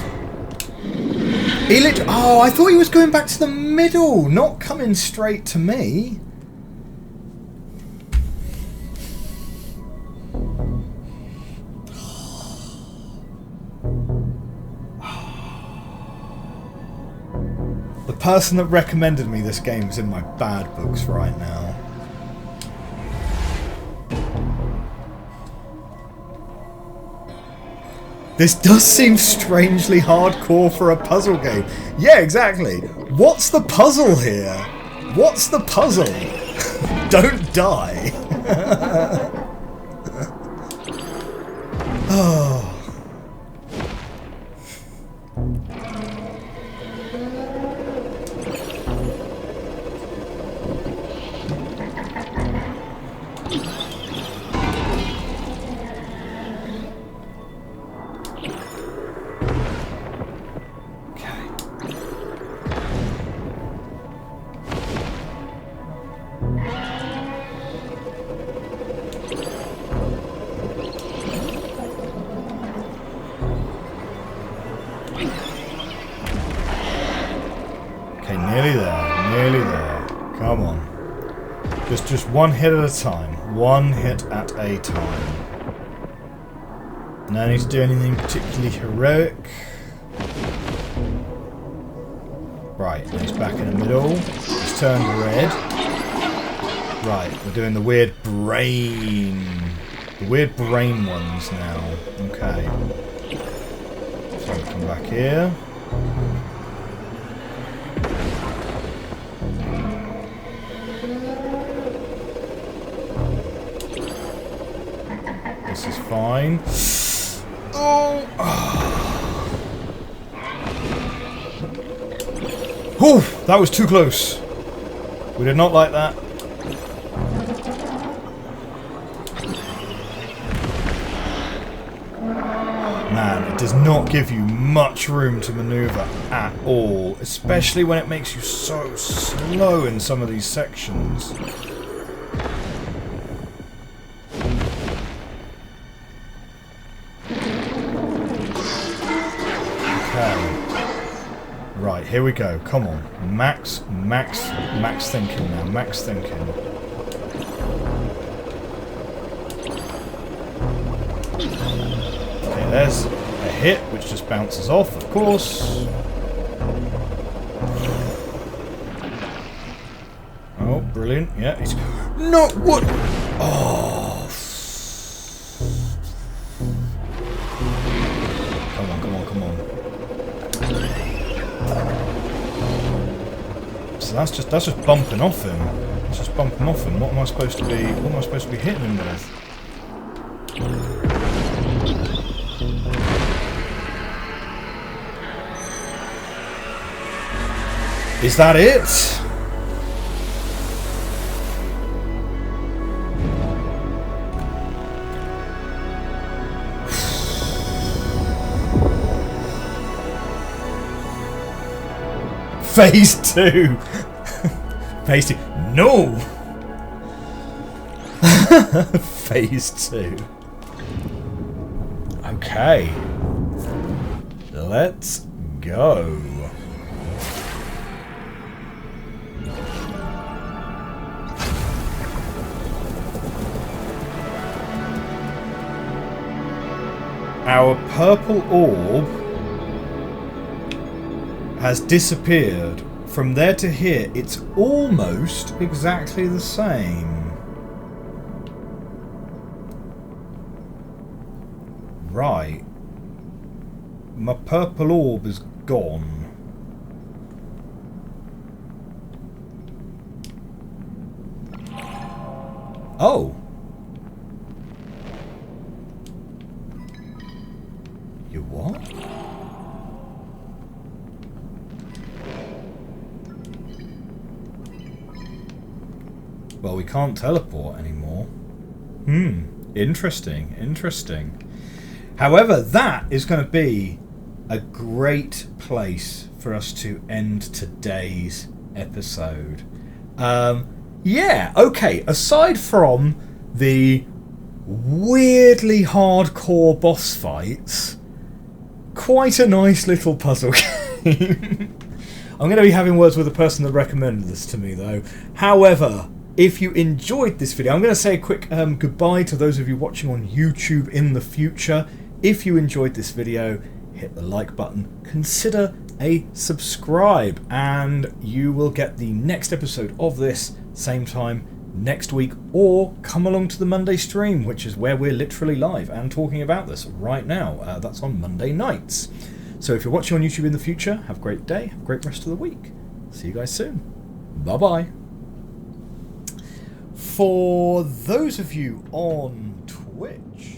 A: Oh, I thought he was going back to the middle, not coming straight to me. The person that recommended me this game is in my bad books right now. This does seem strangely hardcore for a puzzle game. Yeah, exactly. What's the puzzle here? What's the puzzle? Don't die. Oh. Nearly there, nearly there. Come on. Just one hit at a time. One hit at a time. No need to do anything particularly heroic. Right, he's back in the middle. He's turned red. Right, we're doing the weird brain. The weird brain ones now. Okay. So come back here. This is fine. Oh! Whew, that was too close. We did not like that. Man, it does not give you much room to maneuver at all, especially when it makes you so slow in some of these sections. Right, here we go. Come on. Max thinking now. Max thinking. Okay, there's a hit, which just bounces off, of course. Oh, brilliant. Yeah, he's... No, what? Oh. Come on, come on, come on. So that's just bumping off him. That's just bumping off him. What am I supposed to be hitting him with? Is that it? Phase 2! Phase 2. No! Phase 2. Okay. Let's go. Our purple orb has disappeared. From there to here, it's almost exactly the same. Right. My purple orb is gone. Oh. You what? Well, we can't teleport anymore. Interesting, interesting. However, that is going to be a great place for us to end today's episode. Yeah, okay, aside from the weirdly hardcore boss fights, quite a nice little puzzle game. I'm going to be having words with the person that recommended this to me, though. However, if you enjoyed this video, I'm going to say a quick goodbye to those of you watching on YouTube in the future. If you enjoyed this video, hit the like button, consider a subscribe, and you will get the next episode of this same time next week, or come along to the Monday stream, which is where we're literally live and talking about this right now. That's on Monday nights. So if you're watching on YouTube in the future, have a great day, have a great rest of the week. See you guys soon. Bye-bye. For those of you on Twitch,